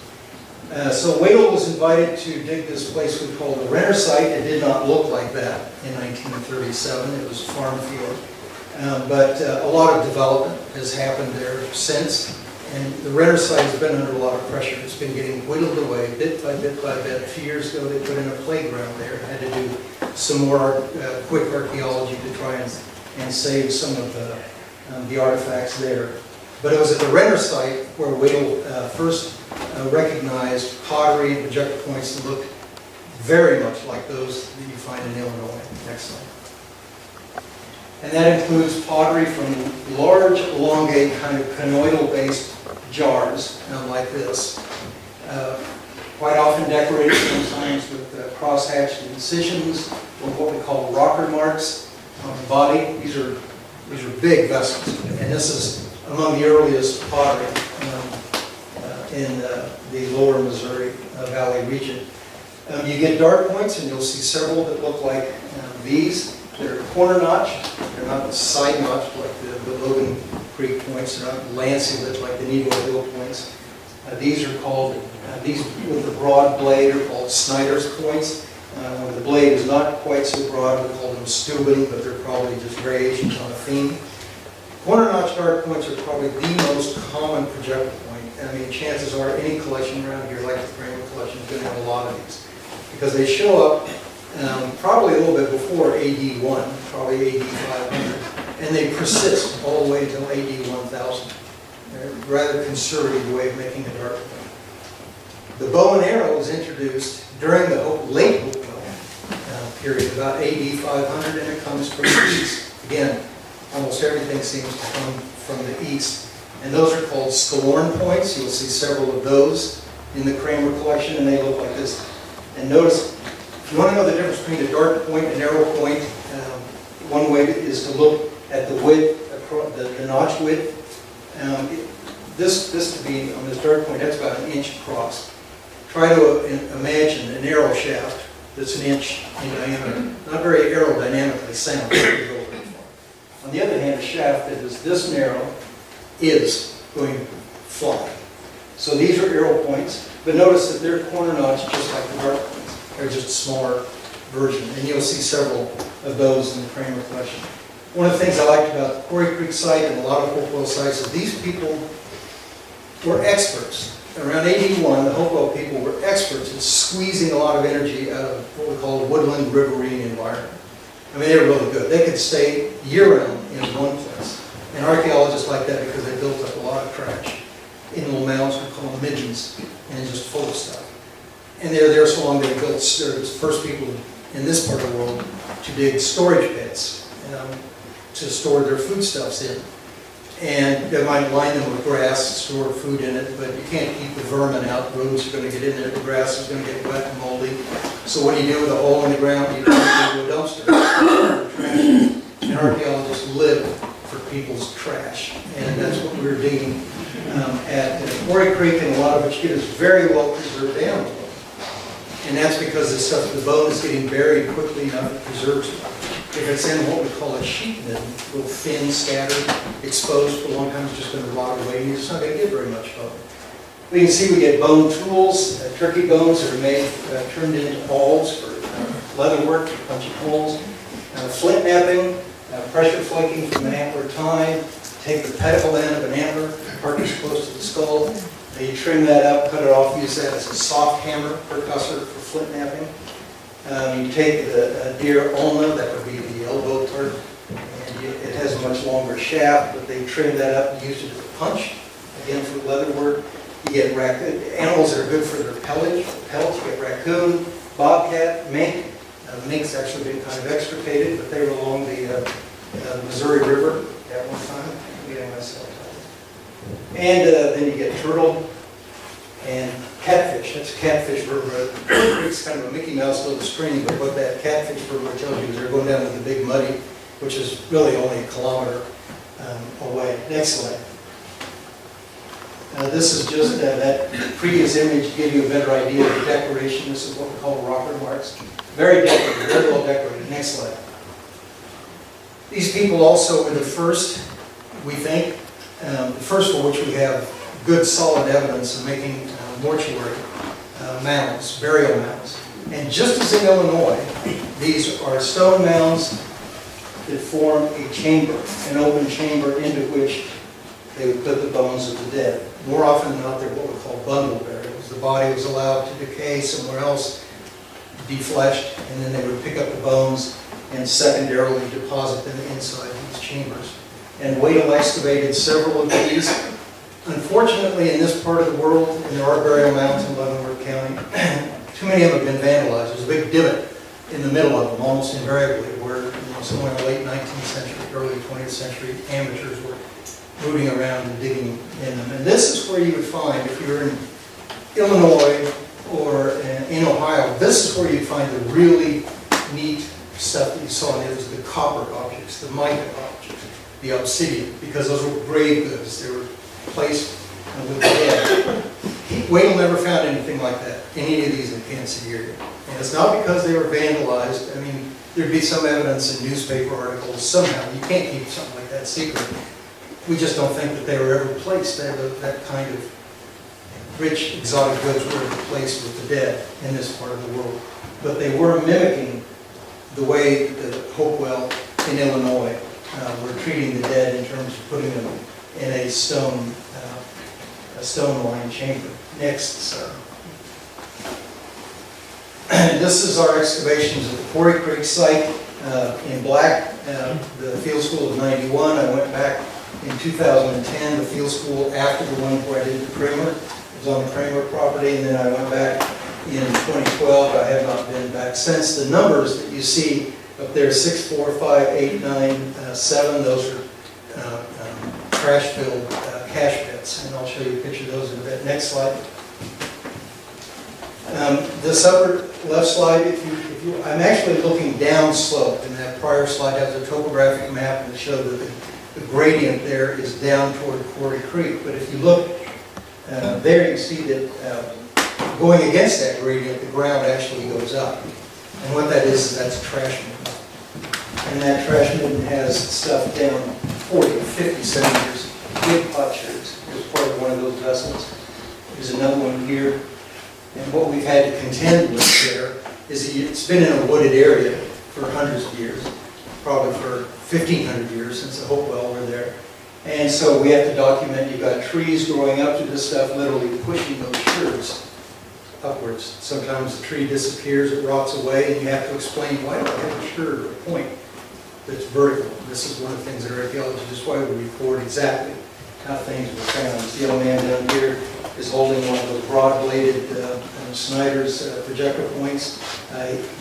So Wadle was invited to dig this place we call the Renner site. It did not look like that in 1937. It was a farm field. But a lot of development has happened there since. And the Renner site has been under a lot of pressure. It's been getting whittled away bit by bit by bit. A few years ago, they put in a playground there. Had to do some more quick archaeology to try and save some of the artifacts there. But it was at the Renner site where Wadle first recognized pottery and projector points that looked very much like those that you find in Illinois. Next slide. And that includes pottery from large, elongate, kind of conoidal-based jars, like this. Quite often decorated sometimes with cross-hatched incisions or what we call rocker marks on the body. These are big vessels, and this is among the earliest pottery in the lower Missouri Valley region. You get dart points, and you'll see several that look like these. They're corner notch. They're not side notch like the Logan Creek points. They're not lanceolate like the Nebo Hill points. These are called, these with the broad blade are called Snyder's points. The blade is not quite so broad, we call them Steuben, but they're probably just variations on a theme. Corner notch dart points are probably the most common projectile point. I mean, chances are any collection around here, like the Kramer collection, is going to have a lot of these. Because they show up probably a little bit before AD 1, probably AD 500, and they persist all the way until AD 1000. They're a rather conservative way of making a dart point. The bow and arrow was introduced during the late Hopewell period, about AD 500, and it comes from the east. Again, almost everything seems to come from the east. And those are called Scalorn points. You'll see several of those in the Kramer collection, and they look like this. And notice, if you want to know the difference between a dart point and an arrow point, one way is to look at the width, the notch width. this to be, on this dart point, that's about an inch across. Try to imagine an arrow shaft that's an inch in diameter. Not very aerodynamically sound. On the other hand, a shaft that is this narrow is going to fly. So these are arrow points, but notice that they're corner notched just like the dart points. They're just a smaller version, and you'll see several of those in the Kramer collection. One of the things I liked about the Quarry Creek site and a lot of Hopewell sites is these people were experts. Around 81, the Hopewell people were experts at squeezing a lot of energy out of what we call a woodland riverine environment. I mean, they were really good. They could stay year-round in one place. And archaeologists like that because they built up a lot of trash in little mounds, we call them midgens, and just full of stuff. And they were there so long they built, they're the first people in this part of the world to dig storage pits to store their foodstuffs in. And they might line them with grass, store food in it, but you can't keep the vermin out. Rodents are going to get in there, the grass is going to get wet and moldy. So what do you do with a hole in the ground? You put it into a dumpster. And archaeologists live for people's trash. And that's what we were digging at Quarry Creek, and a lot of what you get is very well preserved animal. And that's because the bone is getting buried quickly enough it preserves it. If it's in what we call a sheet bin, real thin, scattered, exposed for a long time, it's just going to rot away, and you're just not going to get very much bone. We can see we get bone tools. Turkey bones are made, turned into balls for leather work, punching holes. Flint knapping, pressure flaking from an antler tine. Take the pedicle end of an antler, carcass close to the skull. You trim that up, cut it off, use that as a soft hammer, percussor for flint knapping. You take the deer ulna, that would be the elbow part, and it has a much longer shaft, but they trim that up and use it as a punch, again for leather work. You get animals that are good for their pelage. Pellets, you get raccoon, bobcat, mink. Mink's actually been kind of extirpated, but they were along the Missouri River at one time. I'm getting myself tired. And then you get turtle and catfish. That's a catfish vertebrate. It's kind of a Mickey Mouse little stream, but what that catfish vertebrate tells you is they're going down to the Big Muddy, which is really only a kilometer away. Next slide. This is just that previous image to give you a better idea of the decoration. This is what we call rocker marks. Very decorated, very well decorated. Next slide. These people also were the first, we think, the first for which we have good solid evidence of making mortuary mounds, burial mounds. And just as in Illinois, these are stone mounds that form a chamber, an open chamber into which they would put the bones of the dead. More often than not, they're what we call bundle burials. The body was allowed to decay somewhere else, defleshed, and then they would pick up the bones and secondarily deposit them inside these chambers. And Wadell excavated several of these. Unfortunately, in this part of the world, and there are burial mounds in Leavenworth County, too many of them have been vandalized. There's a big divot in the middle of them, almost invariably, where somewhere in the late 19th century, early 20th century, amateurs were moving around and digging in them. And this is where you would find, if you're in Illinois or in Ohio, this is where you'd find the really neat stuff that you saw in those, the copper objects, the mica objects, the obsidian, because those were grave goods. They were placed with the dead. Wadell never found anything like that in any of these in the Kansas City area. And it's not because they were vandalized. I mean, there'd be some evidence in newspaper articles somehow. You can't keep something like that secret. We just don't think that they were ever placed. That kind of rich exotic goods were ever placed with the dead in this part of the world. But they were mimicking the way that Hopewell in Illinois were treating the dead in terms of putting them in a stone-lined chamber. Next, sir. This is our excavations at the Quarry Creek site in black. The field school of '91. I went back in 2010. The field school after the one where I did the Kramer. It was on the Kramer property, and then I went back in 2012. I have not been back since. The numbers that you see up there, 6, 4, 5, 8, 9, 7, those are trash-filled cache pits, and I'll show you a picture of those in a bit. Next slide. This upper left slide, I'm actually looking down slope, and that prior slide has a topographic map and it showed that the gradient there is down toward Quarry Creek. But if you look there, you see that going against that gradient, the ground actually goes up. And what that is that's a trash bin. And that trash bin has stuff down 40 to 50 centimeters, big pot shards. Here's part of one of those vessels. There's another one here. And what we've had to contend with there is it's been in a wooded area for hundreds of years, probably for 1,500 years since the Hopewell were there. And so we have to document, you've got trees growing up to this stuff, literally pushing those shards upwards. Sometimes the tree disappears, it rots away, and you have to explain, why do I have a shard or a point that's vertical? This is one of the things that archaeologists, just why we record exactly how things were found. This yellow man down here is holding one of those broad-bladed Snyder's projector points.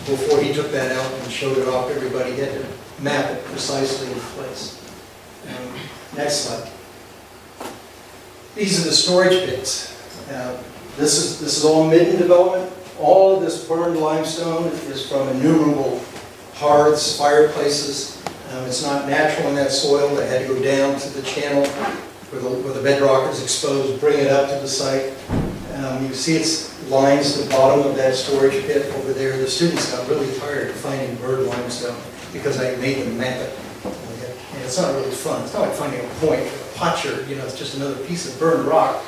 Before he took that out and showed it off, everybody had to map it precisely in place. Next slide. These are the storage pits. This is all midden development. All of this burned limestone is from innumerable hearths, fireplaces. It's not natural in that soil. They had to go down to the channel where the bedrock is exposed, bring it up to the site. You see it lines the bottom of that storage pit over there. The students got really tired of finding bird limestone because I made them map it. And it's not really fun. It's not like finding a point, a potsherd, it's just another piece of burned rock.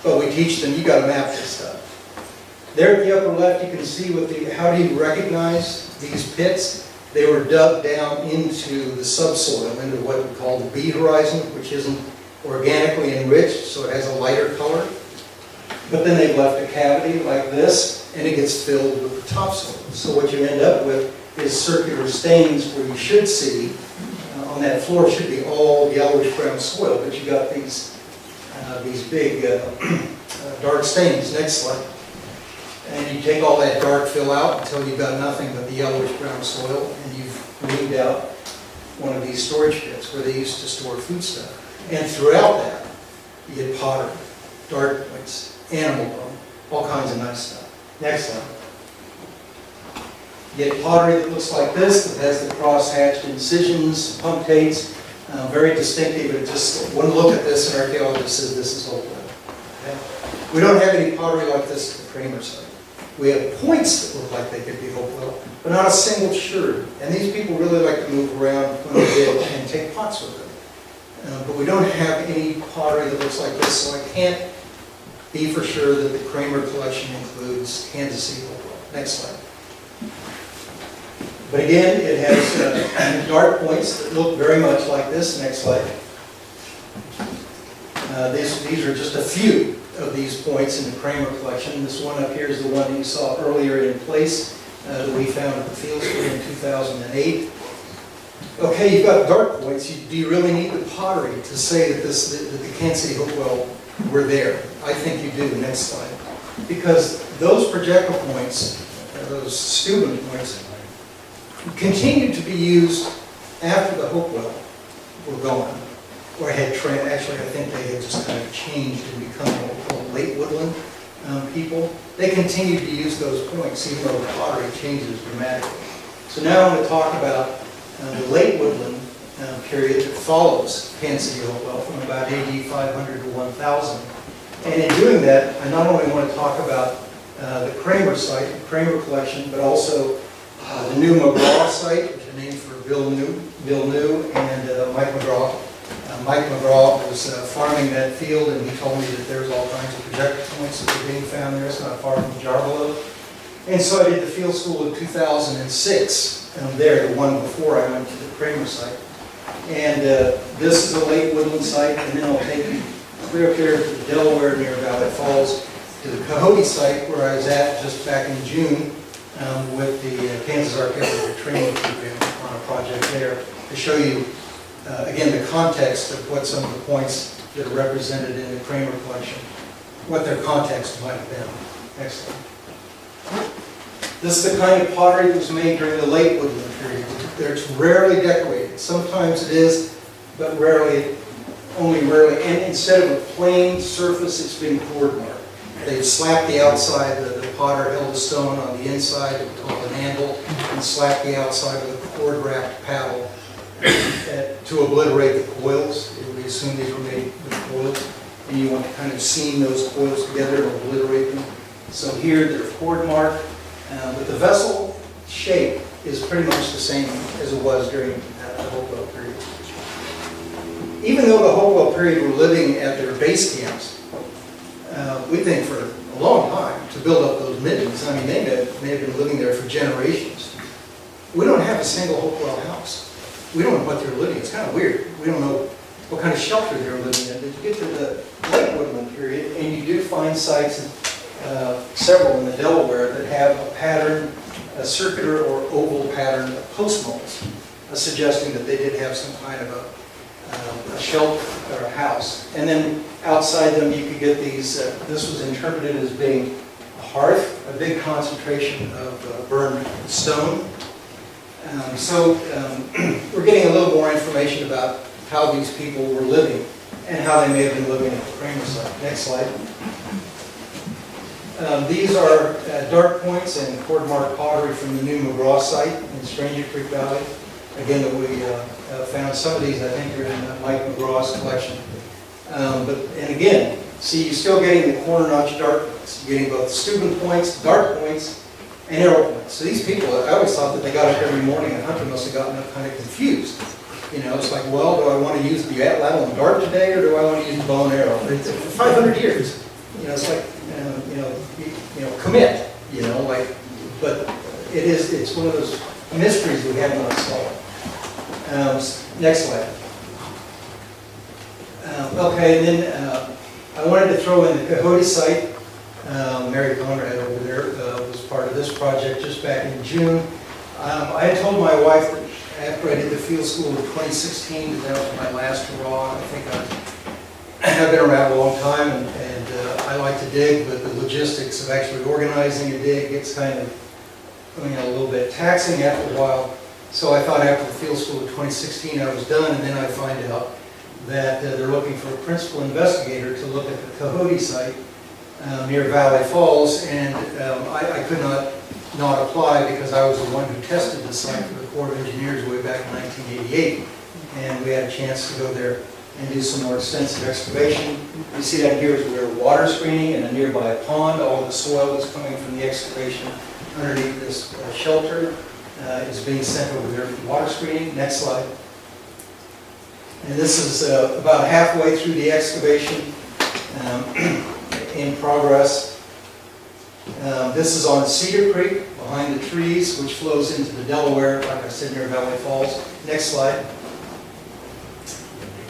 But we teach them, you got to map this stuff. There in the upper left, you can see how do you recognize these pits? They were dug down into the subsoil, into what we call the B horizon, which isn't organically enriched, so it has a lighter color. But then they've left a cavity like this, and it gets filled with the topsoil. So what you end up with is circular stains where you should see, on that floor should be all yellowish brown soil, but you got these big dark stains. Next slide. And you take all that dark fill out until you've got nothing but the yellowish brown soil, and you've cleaned out one of these storage pits where they used to store food stuff. And throughout that, you get pottery, dart points, animal bone, all kinds of nice stuff. Next slide. You get pottery that looks like this, that has the cross-hatched incisions, punctates, very distinctive. But just one look at this, and archaeologist says this is Hopewell. Okay? We don't have any pottery like this at the Kramer site. We have points that look like they could be Hopewell, but not a single shard. And these people really like to move around when they did and take pots with them. But we don't have any pottery that looks like this, so I can't be for sure that the Kramer collection includes Kansas City Hopewell. Next slide. But again, it has dart points that look very much like this. Next slide. These are just a few of these points in the Kramer collection. This one up here is the one that you saw earlier in place that we found at the field school in 2008. Okay, you've got dart points. Do you really need the pottery to say that the Kansas City Hopewell were there? I think you do. Next slide. Because those projectile points, those Steuben points, continued to be used after the Hopewell were gone. Or actually I think they had just kind of changed and become what we call late woodland people. They continued to use those points even though the pottery changes dramatically. So now I'm going to talk about the late woodland period that follows Kansas City Hopewell from about AD 500 to 1000. And in doing that, I not only want to talk about the Kramer site, the Kramer collection, but also the new McGraw site, which is named for Bill New and Mike McGraw. Mike McGraw was farming that field, and he told me that there's all kinds of projector points that are being found there. It's not far from Jarvalo. And so I did the field school in 2006 there, the one before I went to the Kramer site. And this is a late woodland site, and then I'll take you clear up here to the Delaware near Valley Falls, to the Coyote site where I was at just back in June with the Kansas Archaeological Training Program on a project there to show you again, the context of what some of the points that are represented in the Kramer collection, what their context might have been. Next slide. This is the kind of pottery that was made during the late woodland period. It's rarely decorated. Sometimes it is, but rarely, only rarely. And instead of a plain surface, it's been cord marked. They'd slap the outside, the potter held a stone on the inside, called an anvil, and slap the outside with a cord-wrapped paddle to obliterate the coils. We assume these were made with coils, and you want to kind of seam those coils together and obliterate them. So here they're cord marked, but the vessel shape is pretty much the same as it was during the Hopewell period. Even though the Hopewell period were living at their base camps, we think for a long time to build up those middens. I mean, they may have been living there for generations. We don't have a single Hopewell house. We don't know what they're living. It's kind of weird. We don't know what kind of shelter they're living in. But you get to the late woodland period, and you do find sites, several in the Delaware, that have a pattern, a circular or oval pattern of post moles, suggesting that they did have some kind of a shelter or a house. And then outside them you could get these, this was interpreted as being a hearth, a big concentration of burned stone. We're getting a little more information about how these people were living and how they may have been living at the Kramer site. Next slide. These are dark points and cord marked pottery from the new McGraw site in Stranger Creek Valley. Again, that we found some of these, I think, are in Mike McGraw's collection. And again, see, you're still getting the corner notch dark points. You're getting both Steuben points, dark points, and arrow points. So these people, I always thought that they got up every morning, and Hunter must have gotten up kind of confused. You know, it's like, well, do I want to use the atlatl and dart today, or do I want to use the bow and arrow? It's for 500 years. You know, it's like, commit. You know, like, but it's one of those mysteries we have not solved. Next slide. Okay, and then I wanted to throw in the Coyote site. Mary Conrad over there was part of this project just back in June. I had told my wife that after I did the field school in 2016, that was my last hurrah. I think I've been around a long time, and I like to dig, but the logistics of actually organizing a dig gets kind of a little bit taxing after a while. So I thought after the field school in 2016 I was done, and then I find out that they're looking for a principal investigator to look at the Coyote site near Valley Falls, and I could not apply because I was the one who tested the site for the Corps of Engineers way back in 1988, and we had a chance to go there and do some more extensive excavation. You see that here is where water screening and a nearby pond. All the soil that's coming from the excavation underneath this shelter is being sent over there for water screening. Next slide. And this is about halfway through the excavation in progress. This is on Cedar Creek, behind the trees, which flows into the Delaware, like I said, near Valley Falls. Next slide.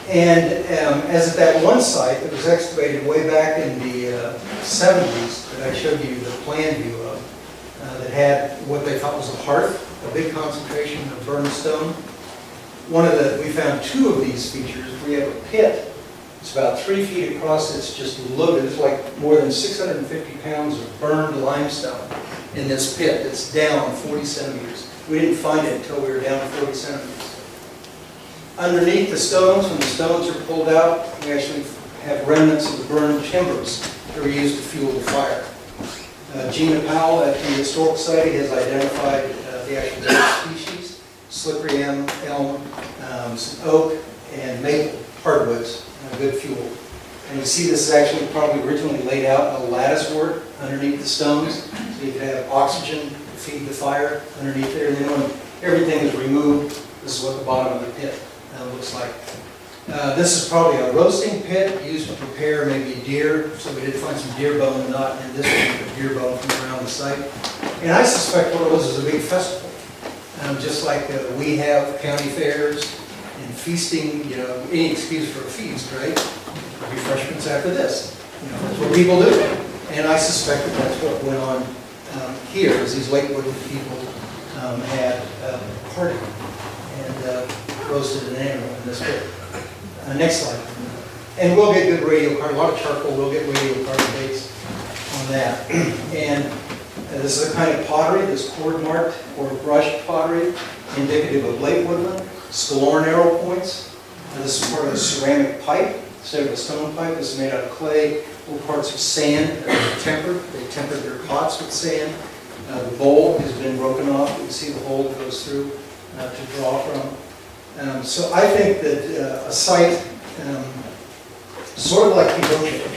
And as at that one site that was excavated way back in the 70s, that I showed you the plan view of, that had what they thought was a hearth, a big concentration of burned stone. We found two of these features. We have a pit. It's about 3 feet across. It's just loaded. It's like more than 650 pounds of burned limestone in this pit. It's down 40 centimeters. We didn't find it until we were down 40 centimeters. Underneath the stones, when the stones are pulled out, we actually have remnants of the burned timbers that were used to fuel the fire. Gina Powell at the Historic Society has identified the actual species, slippery elm, some oak, and maple hardwoods, good fuel. And you see this is actually probably originally laid out in a lattice work underneath the stones, so you could have oxygen to feed the fire underneath there. And then when everything is removed, this is what the bottom of the pit looks like. This is probably a roasting pit used to prepare maybe deer, so we did find some deer bone, not in this one, but deer bone from around the site. And I suspect what it was a big festival. Just like we have county fairs and feasting, any excuse for a feast, right? Refreshments after this. That's what people do. And I suspect that that's what went on here, as these Lake Woodland people had a party and roasted an animal in this pit. Next slide. And we'll get good radiocarbon, a lot of charcoal, we'll get radiocarbon dates on that. And this is a kind of pottery, this cord marked or brushed pottery, indicative of late woodland. Scalorn arrow points. This is part of a ceramic pipe instead of a stone pipe. This is made out of clay, little parts of sand that are tempered. They tempered their pots with sand. The bowl has been broken off. You can see the hole that goes through to draw from. So I think that a site, sort of like Kenosha,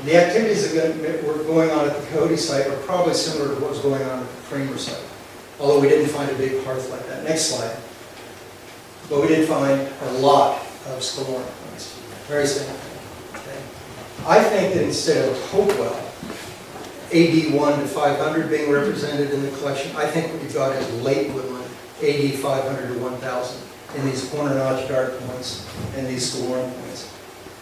the activities that were going on at the Coyote site are probably similar to what was going on at the Kramer site, although we didn't find a big hearth like that. Next slide. But we did find a lot of scalorn points, very significant. Okay. I think that instead of Hopewell, AD 1 to 500 being represented in the collection, I think what you've got is late woodland, AD 500 to 1000, in these corner notch dart points and these scalorn points.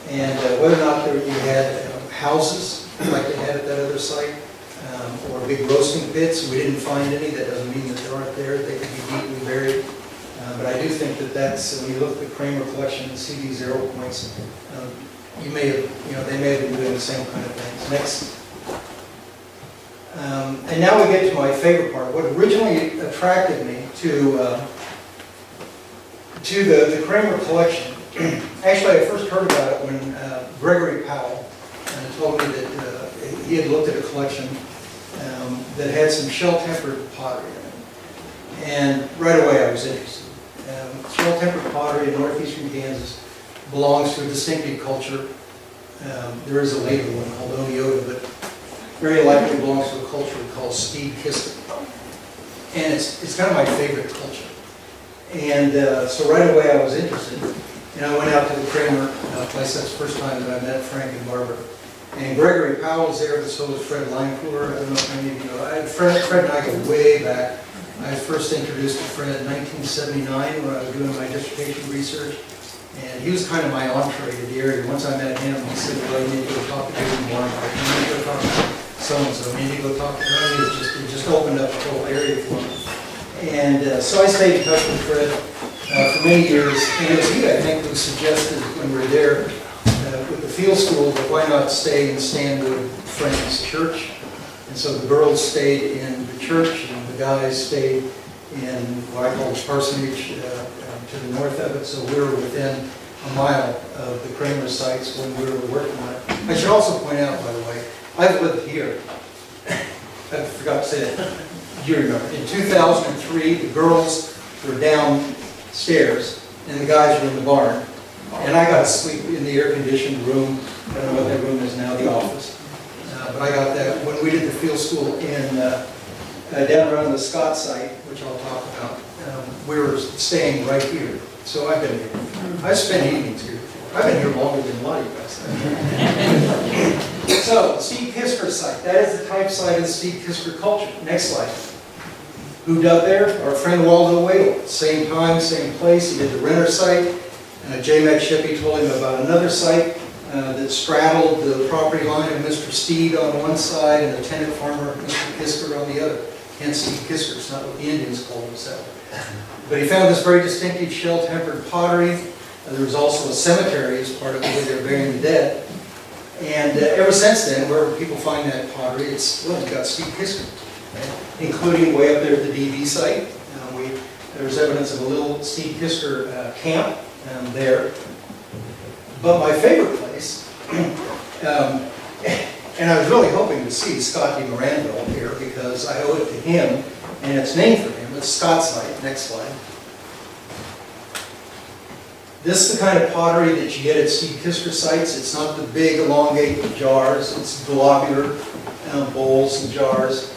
And whether or not there you had houses like they had at that other site, or big roasting pits, we didn't find any. That doesn't mean that they aren't there. They could be deeply buried. But I do think that that's, when you look at the Kramer collection and see these arrow points, you may have, they may have been doing the same kind of things. Next. And now we get to my favorite part. What originally attracted me to the Kramer collection, actually I first heard about it when Gregory Powell told me that he had looked at a collection that had some shell-tempered pottery in it. And right away I was interested. Shell-tempered pottery in northeastern Kansas belongs to a distinctive culture. There is a later one called Oneota, but very likely belongs to a culture called Steve Kister. And it's kind of my favorite culture. And so right away I was interested. And I went out to the Kramer place. That's the first time that I met Frank and Barbara. And Gregory Powell was there, but so was Fred Linecooler. I don't know if any of you know. Fred and I go way back. I was first introduced to Fred in 1979 when I was doing my dissertation research. And he was kind of my entree to the area. Once I met him, he said, well, you need to go talk to David Warren. You need to go talk to so-and-so. You need to go talk to her. It just opened up the whole area for me. And so I stayed in touch with Fred for many years. And it was he, I think, who suggested when we were there with the field school that why not stay in Stanwood Friends Church. And so the girls stayed in the church and the guys stayed in what I call the parsonage to the north of it. So we were within a mile of the Kramer sites when we were working on it. I should also point out, by the way, I've lived here. I forgot to say that. You remember. In 2003, the girls were downstairs and the guys were in the barn. And I got to sleep in the air-conditioned room. I don't know what that room is now, the office. But I got that when we did the field school in down around the Scott site, which I'll talk about. We were staying right here. So I've been here. I've spent evenings here before. I've been here longer than a lot of you guys. So, the Steve Kisker site. That is the type site of the Steve Kisker culture. Next slide. Who dug there? Our friend Waldo Wadle. Same time, same place. He did the Renner site. J. Mac Shippey told him about another site that straddled the property line of Mr. Steed on one side and the tenant farmer, Mr. Kisker, on the other. Hence Steve Kisker. It's not what the Indians called themselves. But he found this very distinctive shell-tempered pottery. There was also a cemetery as part of where they were burying the dead. And ever since then, wherever people find that pottery, it's got Steve Kisker, okay? Including way up there at the DV site. There's evidence of a little Steve Kisker camp there. But my favorite place, and I was really hoping to see Scott D. Moranville here because I owe it to him, and it's named for him. It's Scott's site. Next slide. This is the kind of pottery that you get at Steve Kisker sites. It's not the big elongated jars. It's globular bowls and jars.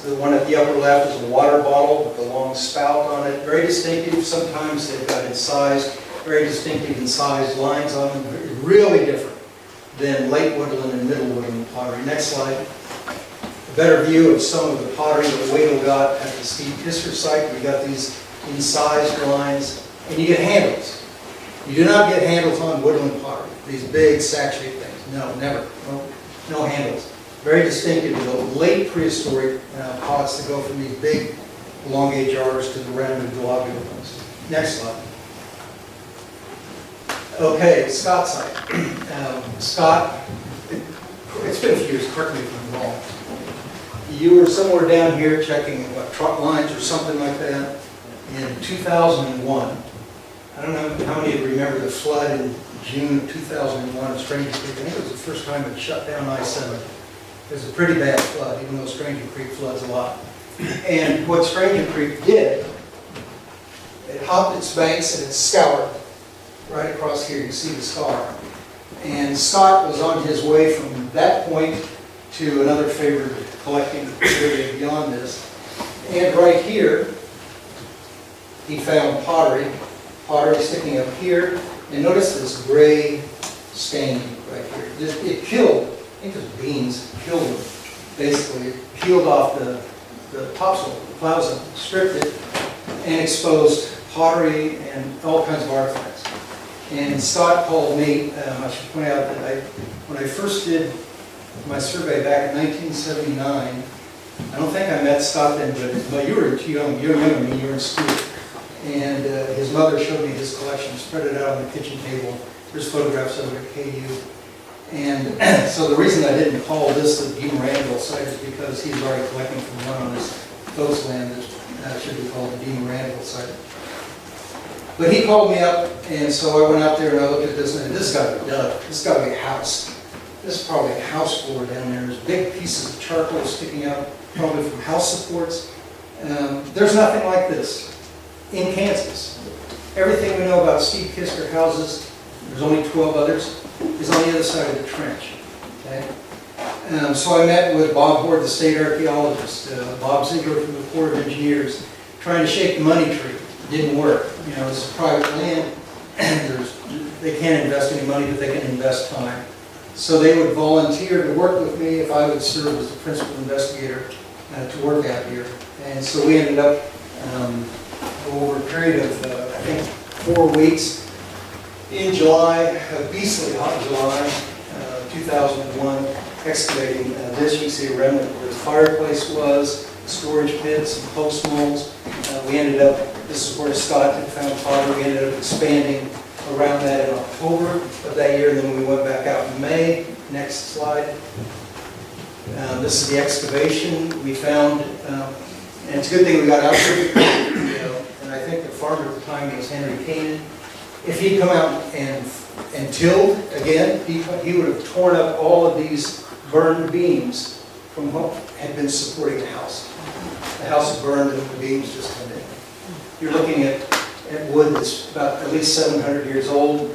The one at the upper left is a water bottle with a long spout on it. Very distinctive. Sometimes they've got incised, very distinctive incised lines on them. Really different than late woodland and middle woodland pottery. Next slide. A better view of some of the pottery that Wadle got at the Steve Kisker site. We got these incised lines, and you get handles. You do not get handles on woodland pottery. These big sack-shaped things. No, never. No handles. Very distinctive to the late prehistoric pots that go from these big elongate jars to the rounded globular ones. Next slide. Okay, Scott site. Scott, it's been a few years, correct me if I'm wrong. You were somewhere down here checking what, truck lines or something like that in 2001. I don't know how many of you remember the flood in June of 2001 in Stranger Creek. I think it was the first time it shut down I-70. It was a pretty bad flood, even though Stranger Creek floods a lot. And what Stranger Creek did, it hopped its banks and it's scoured. Right across here, you see the scar. And Scott was on his way from that point to another favored collecting area beyond this. And right here, he found pottery sticking up here. And notice this gray stain right here. It killed, I think it was beans, killed them. Basically, it peeled off the topsoil, the plasma, stripped it, and exposed pottery and all kinds of artifacts. And Scott called me. I should point out that when I first did my survey back in 1979, I don't think I met Scott then, but you were too young. You were younger than me. You were in school. And his mother showed me his collection, spread it out on the kitchen table. There's photographs of it at KU. And so the reason I didn't call this the Dean Randall site is because he's already collecting from one on his folks' land that should be called the Dean Randall site. But he called me up, and so I went out there and I looked at this, and this has got to be dug. This has got to be a house. This is probably a house floor down there. There's big pieces of charcoal sticking out, probably from house supports. There's nothing like this in Kansas. Everything we know about Steve Kisker houses, there's only 12 others, is on the other side of the trench. Okay? So I met with Bob Hoard, the state archaeologist, Bob Ziegler from the Corps of Engineers, trying to shake the money tree. It didn't work. You know, it's private land, and they can't invest any money, but they can invest time. So they would volunteer to work with me if I would serve as the principal investigator to work out here. And so we ended up, over a period of, I think, 4 weeks, in July, a beastly hot July, 2001, excavating this. You can see a remnant where the fireplace was, storage pits, and post molds. We ended up, this is where Scott had found pottery. We ended up expanding around that in October of that year, and then we went back out in May. Next slide. This is the excavation we found, and it's a good thing we got out there, and I think the farmer at the time was Henry Canaan. If he'd come out and tilled again, he would have torn up all of these burned beams from what had been supporting the house. The house had burned and the beams just come in. You're looking at wood that's about at least 700 years old.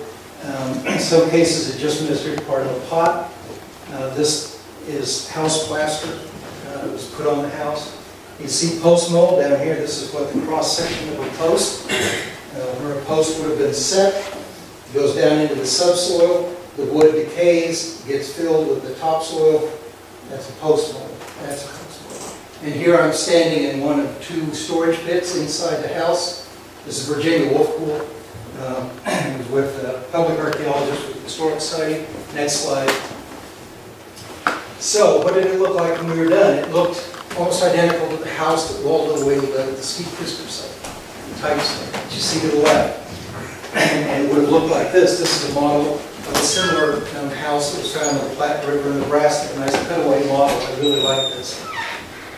In some cases, it just missed part of the pot. This is house plaster. It was put on the house. You see post mold down here. This is what the cross section of a post. Where a post would have been set. It goes down into the subsoil. The wood decays, gets filled with the topsoil. That's a post mold. That's a post mold. And here I'm standing in one of 2 storage pits inside the house. This is Virginia Wolf Pool. It was with a public archaeologist with the historic society. Next slide. So, what did it look like when we were done? It looked almost identical to the house that walled all the way to the Steve Kisker site. The types that you see to the left. And it would have looked like this. This is a model of a similar house that was found on the Platte River in Nebraska. A nice cutaway model. I really like this.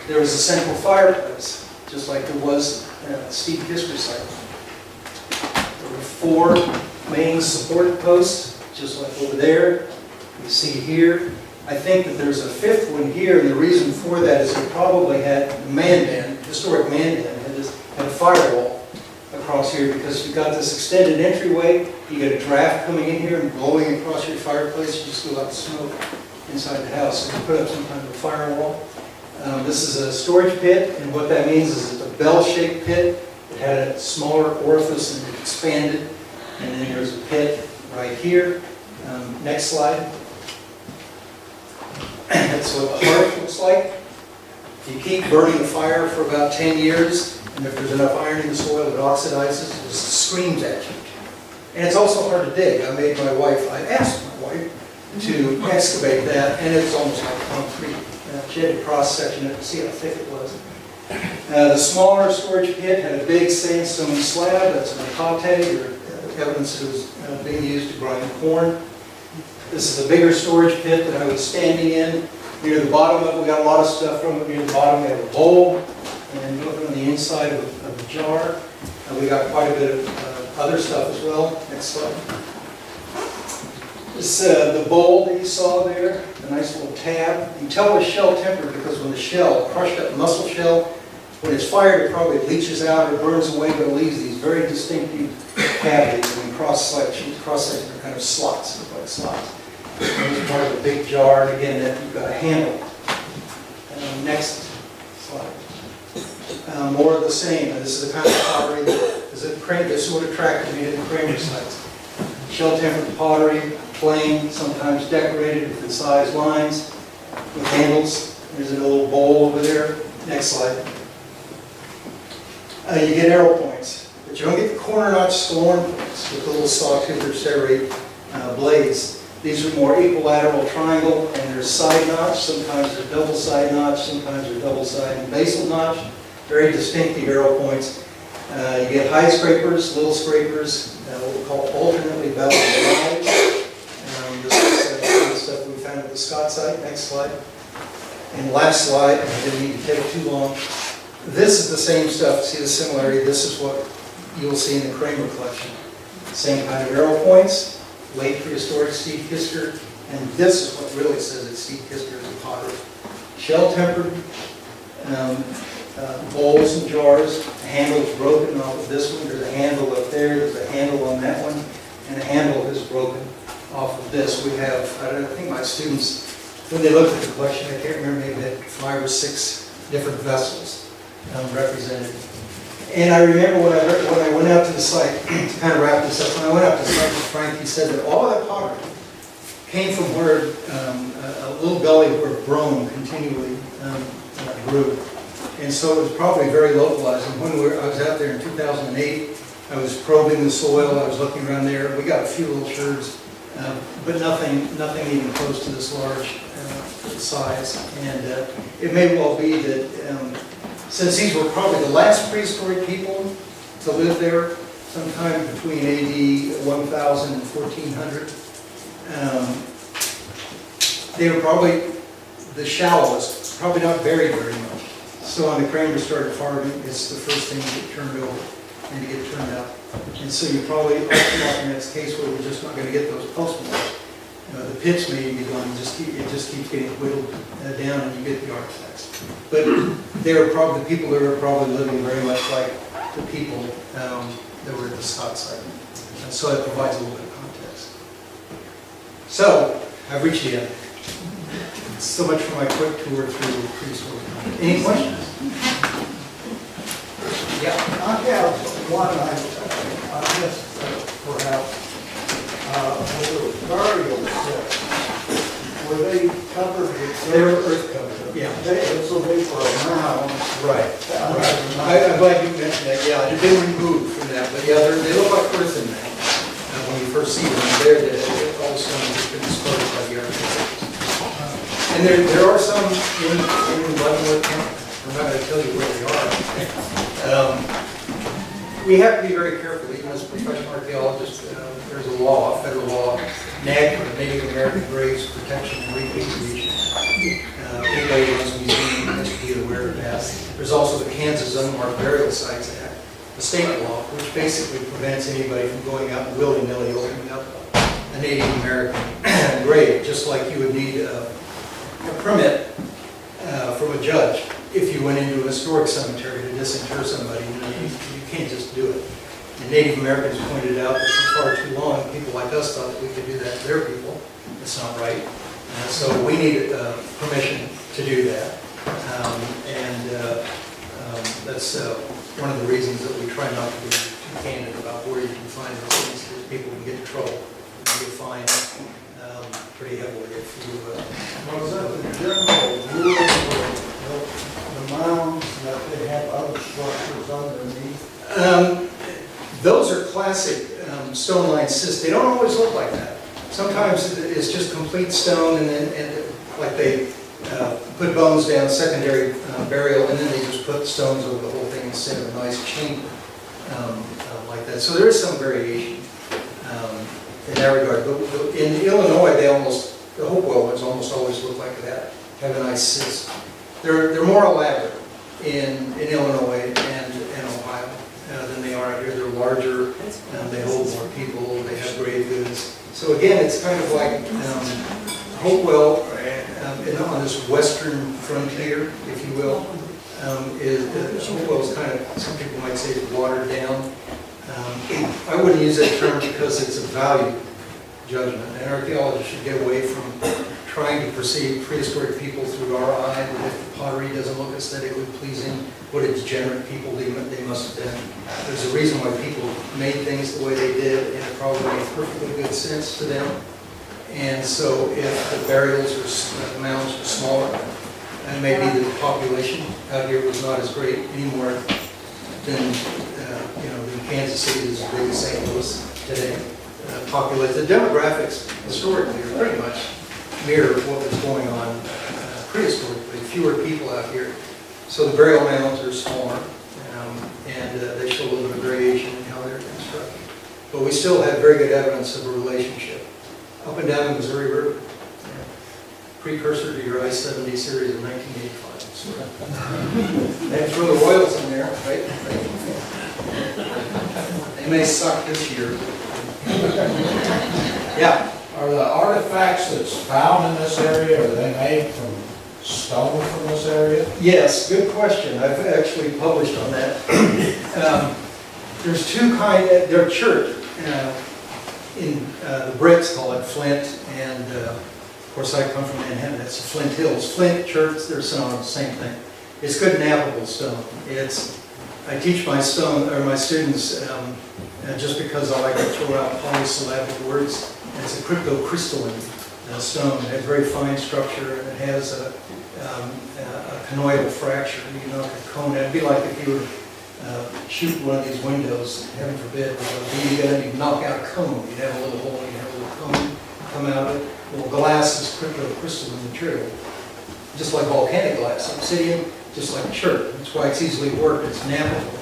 There was a central fireplace, just like there was at Steve Kisker site. There were 4 main support posts, just like over there. You see here. I think that there's a 5th one here, and the reason for that is it probably had the man den, historic man den, had a firewall across here, because you've got this extended entryway. You get a draft coming in here and blowing across your fireplace. You still got smoke inside the house, so you put up some kind of a firewall. This is a storage pit, and what that means is it's a bell-shaped pit. It had a smaller orifice and it expanded, and then there's a pit right here. Next slide. That's what the hearth looks like. If you keep burning the fire for about 10 years, and if there's enough iron in the soil, it oxidizes, it just screams at you. And it's also hard to dig. I asked my wife to excavate that, and it's almost like concrete. She had to cross-section it to see how thick it was. The smaller storage pit had a big sandstone slab. That's an atate, or evidence it was being used to grind corn. This is a bigger storage pit that I was standing in. Near the bottom of it, we got a lot of stuff from it. Near the bottom, we have a bowl. And looking on the inside of the jar, we got quite a bit of other stuff as well. Next slide. This the bowl that you saw there, the nice little tab. You can tell it was shell tempered because when the shell, crushed up mussel shell, When it's fired, it probably leaches out or burns away, but it leaves these very distinctive cavities. And cross-section are kind of slots, look like slots. And it's part of a big jar, and again, that you've got a handle. Next slide. More of the same. This is the kind of pottery this would attract me to the Kramer sites. Shell-tempered pottery, plain, sometimes decorated with incised lines, with handles. There's a little bowl over there. Next slide. You get arrow points, but you don't get the corner notch scorn points with the little sawtooth or serrate blades. These are more equilateral triangle, and there's side notch. Sometimes they're double side notch, sometimes they're double side and basal notch. Very distinctive arrow points. You get hide scrapers, little scrapers, what we call alternately beveled knives. This is the kind of stuff we found at the Scott site. Next slide. And last slide, I didn't need to take too long. This is the same stuff. See the similarity? This is what you'll see in the Kramer collection. Same kind of arrow points, late prehistoric Steve Kisker, and this is what really says it's Steve Kisker as a potter. Shell-tempered bowls and jars. The handle is broken off of this one. There's a handle up there. There's a handle on that one, and the handle is broken off of this. We have, I think my students, when they looked at the collection, I can't remember, maybe they had 5 or 6 different vessels represented. And I remember when I went out to the site, to kind of wrap this up, when I went out to the site with Frank, he said that all of that pottery came from where a little gully where brome continually grew. And so it was probably very localized. And when I was out there in 2008, I was probing the soil, I was looking around there. We got a few little shards, but nothing even close to this large size. And it may well be that since these were probably the last prehistoric people to live there, sometime between AD 1000 and 1400, they were probably the shallowest, probably not very much. So when the Kramer started farming, it's the first thing to get turned over and to get turned out. And so you probably, in that case where we're just not going to get those postmarks. The pits may be gone, it just keeps getting whittled down and you get the artifacts. But they're probably, the people there are probably living very much like the people that were at the Scott site. And so it provides a little bit of context. So, I've reached the end. So much for my quick tour through prehistoric. Any questions? Yeah. I have one, I guess, perhaps, with the burial sets, were they covered with? They were earth covered, yeah. So they were around. Right. I'm glad you mentioned that, yeah. They were removed from that, but yeah, they look like earth in that. When you first see them, they're all of a sudden just been disposed by the architects. And there are some in Leavenworth County. I'm not going to tell you where they are. We have to be very careful, even as professional archaeologists. There's a law, federal law, NAGPRA, Native American Graves Protection and Repatriation. Anybody who runs a museum has to be aware of that. There's also the Kansas Unmarked Burial Sites Act, the state law, which basically prevents anybody from going out and willy-nilly opening up a Native American grave, just like you would need a permit from a judge if you went into a historic cemetery to disinter somebody. You can't just do it. And Native Americans pointed out that for far too long, people like us thought that we could do that to their people. It's not right. So we need permission to do that. That's one of the reasons that we try not to be too candid about where you can find those things, because people can get in trouble and get fined pretty heavily if you... Was that the general rule of the mounds, that they have other structures underneath? Those are classic stone-lined cists. They don't always look like that. Sometimes it's just complete stone, and like they put bones down, secondary burial, and then they just put stones over the whole thing instead of a nice chamber like that. So there is some variation in that regard. But in Illinois, the Hopewell ones almost always look like that, have a nice cyst. They're more elaborate in Illinois and Ohio than they are out here. They're larger, they hold more people, they have grave goods. So again, it's kind of like Hopewell on this western frontier, if you will. is, well, it's kind of, some people might say it's watered down. I wouldn't use that term because it's a value judgment, and archaeologists should get away from trying to perceive prehistoric people through our eye, that if the pottery doesn't look aesthetically pleasing, what a degenerate people they must have been. There's a reason why people made things the way they did, and it probably made perfectly good sense to them. And so if the burials or the mounds were smaller, and maybe the population out here was not as great anymore than, than Kansas City is as big as St. Louis today. Populated. The demographics historically are pretty much mirror what was going on prehistorically. Fewer people out here. So the burial mounds are smaller, and they show a little bit of variation in how they're constructed. But we still have very good evidence of a relationship. Up and down the Missouri River, precursor to your I-70 series of 1985. So, they throw the Royals in there, right? They may suck this year. Yeah. Are the artifacts that's found in this area, are they made from stone from this area? Yes, good question. I've actually published on that. There's two kinds, they're chert. The Brits call it flint, and of course I come from Manhattan, that's the Flint Hills. Flint, chert, they're synonymous, same thing. It's good knappable stone. I teach my students, just because I like to throw out polysyllabic words, it's a cryptocrystalline stone. It has very fine structure, and it has a conoidal fracture. You knock a cone out. It'd be like if you were shoot one of these windows, heaven forbid, with a BB gun, you'd knock out a cone. You'd have a little hole, you'd have a little cone come out of it. Well, glass is cryptocrystalline material, just like volcanic glass. Obsidian, just like chert. That's why it's easily worked. It's knappable.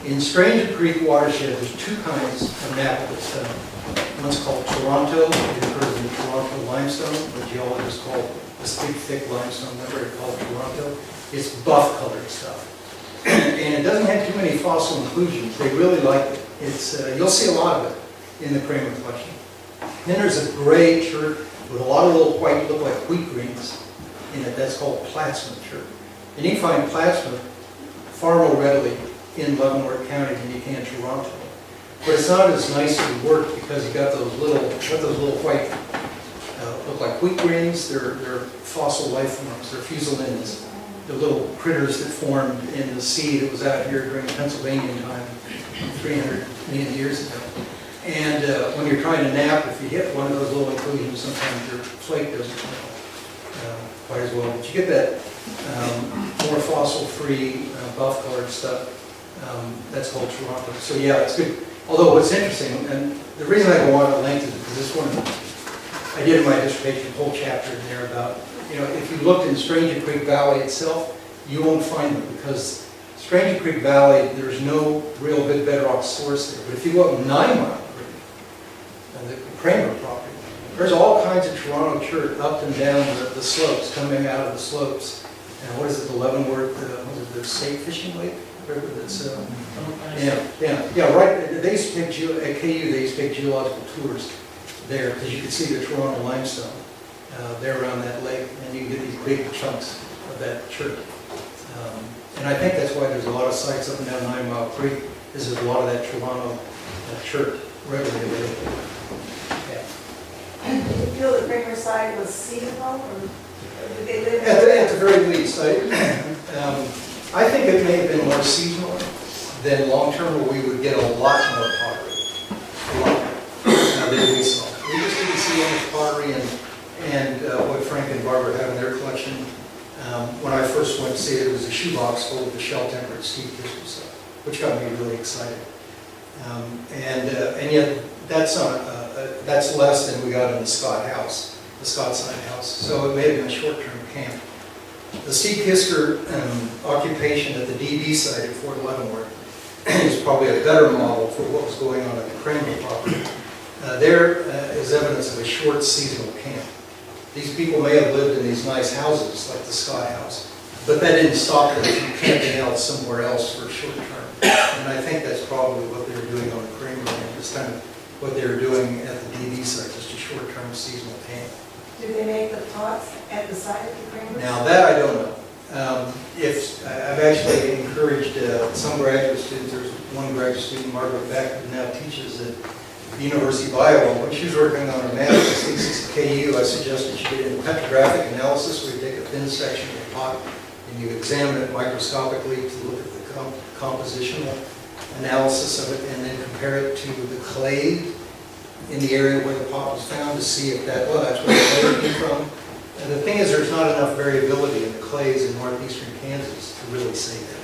In Stranger Creek watershed, there's two kinds of knappable stone. One's called Toronto. It occurs in Toronto limestone. The geologists call this big, thick limestone. That's what they call Toronto. It's buff-colored stuff. And it doesn't have too many fossil inclusions. They really like it. You'll see a lot of it in the Kramer collection. Then there's a gray chert with a lot of little white, look like wheat grains in it. That's called Plattsmouth chert. And you can find Plattsmouth far more readily in Leavenworth County than you can Toronto. But it's not as nicely worked because you got those little white, look like wheat grains. They're fossil life forms. They're fusilids. The little critters that formed in the sea that was out here during Pennsylvanian time 300 million years ago. And when you're trying to nap, if you hit one of those little inclusions, sometimes your flake doesn't quite as well. But you get that more fossil-free, buff-colored stuff. That's called Toronto. So yeah, it's good. Although what's interesting, and the reason I go on at length is because this one, I did in my dissertation, a whole chapter in there about, if you looked in Stranger Creek Valley itself, you won't find them because Stranger Creek Valley, there's no real good bedrock source there. But if you go up Ninemile, the Kramer property, there's all kinds of Toronto chert up and down the slopes, coming out of the slopes. And what is it, the Leavenworth, the state fishing lake? River that's, right. They used to take, at KU, they used to take geological tours there because you could see the Toronto limestone there around that lake, and you can get these big chunks of that chert. And I think that's why there's a lot of sites up and down 9 Mile Creek, is there's a lot of that Toronto chert readily available. Yeah. Did you feel the Kramer side was seasonal, or did they live? At the very least, I think it may have been more seasonal than long-term, where we would get a lot more pottery. A lot than we saw. We just didn't see any pottery and what Frank and Barbara have in their collection. When I first went to see it, it was a shoebox full of the shell-tempered Steve Fisher stuff, which got me really excited. And yet, that's less than we got in the Scott house, the Scott side house. So it may have been a short-term camp. The Steve Kisker occupation at the DB site at Fort Leavenworth is probably a better model for what was going on at the Kramer property. There is evidence of a short seasonal camp. These people may have lived in these nice houses like the Scott house, but that didn't stop them from camping out somewhere else for a short term. And I think that's probably what they were doing on the Kramer land, just kind of what they were doing at the DB site, just a short-term seasonal camp. Did they make the pots at the side of the Kramer? Now that I don't know. I've actually encouraged some graduate students, there's one graduate student, Margaret Beck, who now teaches at the University of Iowa. When she was working on her master's thesis at KU, I suggested she get into petrographic analysis, where you take a thin section of the pot and you examine it microscopically to look at the compositional analysis of it, and then compare it to the clay in the area where the pot was found to see if that's where the clay came from. And the thing is, there's not enough variability in the clays in northeastern Kansas to really say that.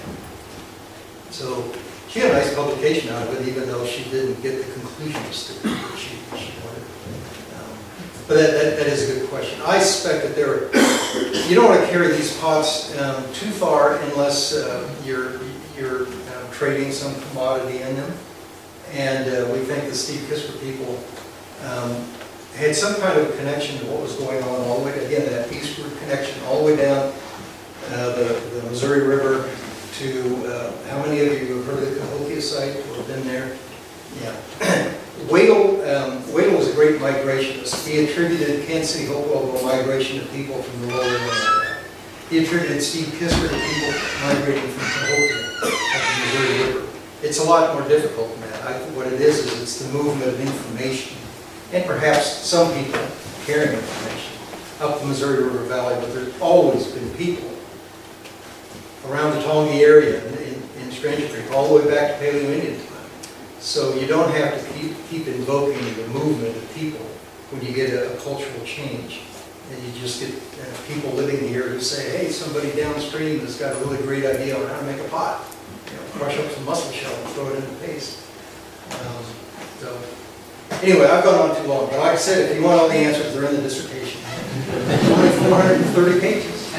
So she got a nice publication out of it, even though she didn't get the conclusions that she wanted. But that is a good question. I suspect that you don't want to carry these pots too far unless you're trading some commodity in them. And we think the Steve Kisper people had some kind of connection to what was going on all the way, again, that eastward connection all the way down the Missouri River to, how many of you have heard of the Cahokia site or been there? Yeah. Whale was a great migrationist. He attributed Kansas City Hopewell to a migration of people from the lower land. He attributed Steve Kisper to people migrating from Cahokia up the Missouri River. It's a lot more difficult than that. What it is it's the movement of information, and perhaps some people carrying information up the Missouri River Valley, but there's always been people around the Tonga area in Stranger Creek, all the way back to Paleo-Indian time. So you don't have to keep invoking the movement of people when you get a cultural change. And you just get people living here who say, hey, somebody downstream has got a really great idea on how to make a pot. Crush up some mussel shell and throw it in the paste. So anyway, I've gone on too long, but like I said, if you want all the answers, they're in the dissertation. It's only 430 pages.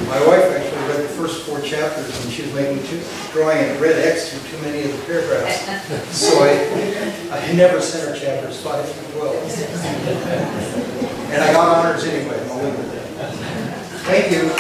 My wife actually read the first 4 chapters when she was making drawing a red X through too many of the paragraphs. So I never sent her chapters 5 through 12. And I got honors anyway. I'll leave it there. Thank you.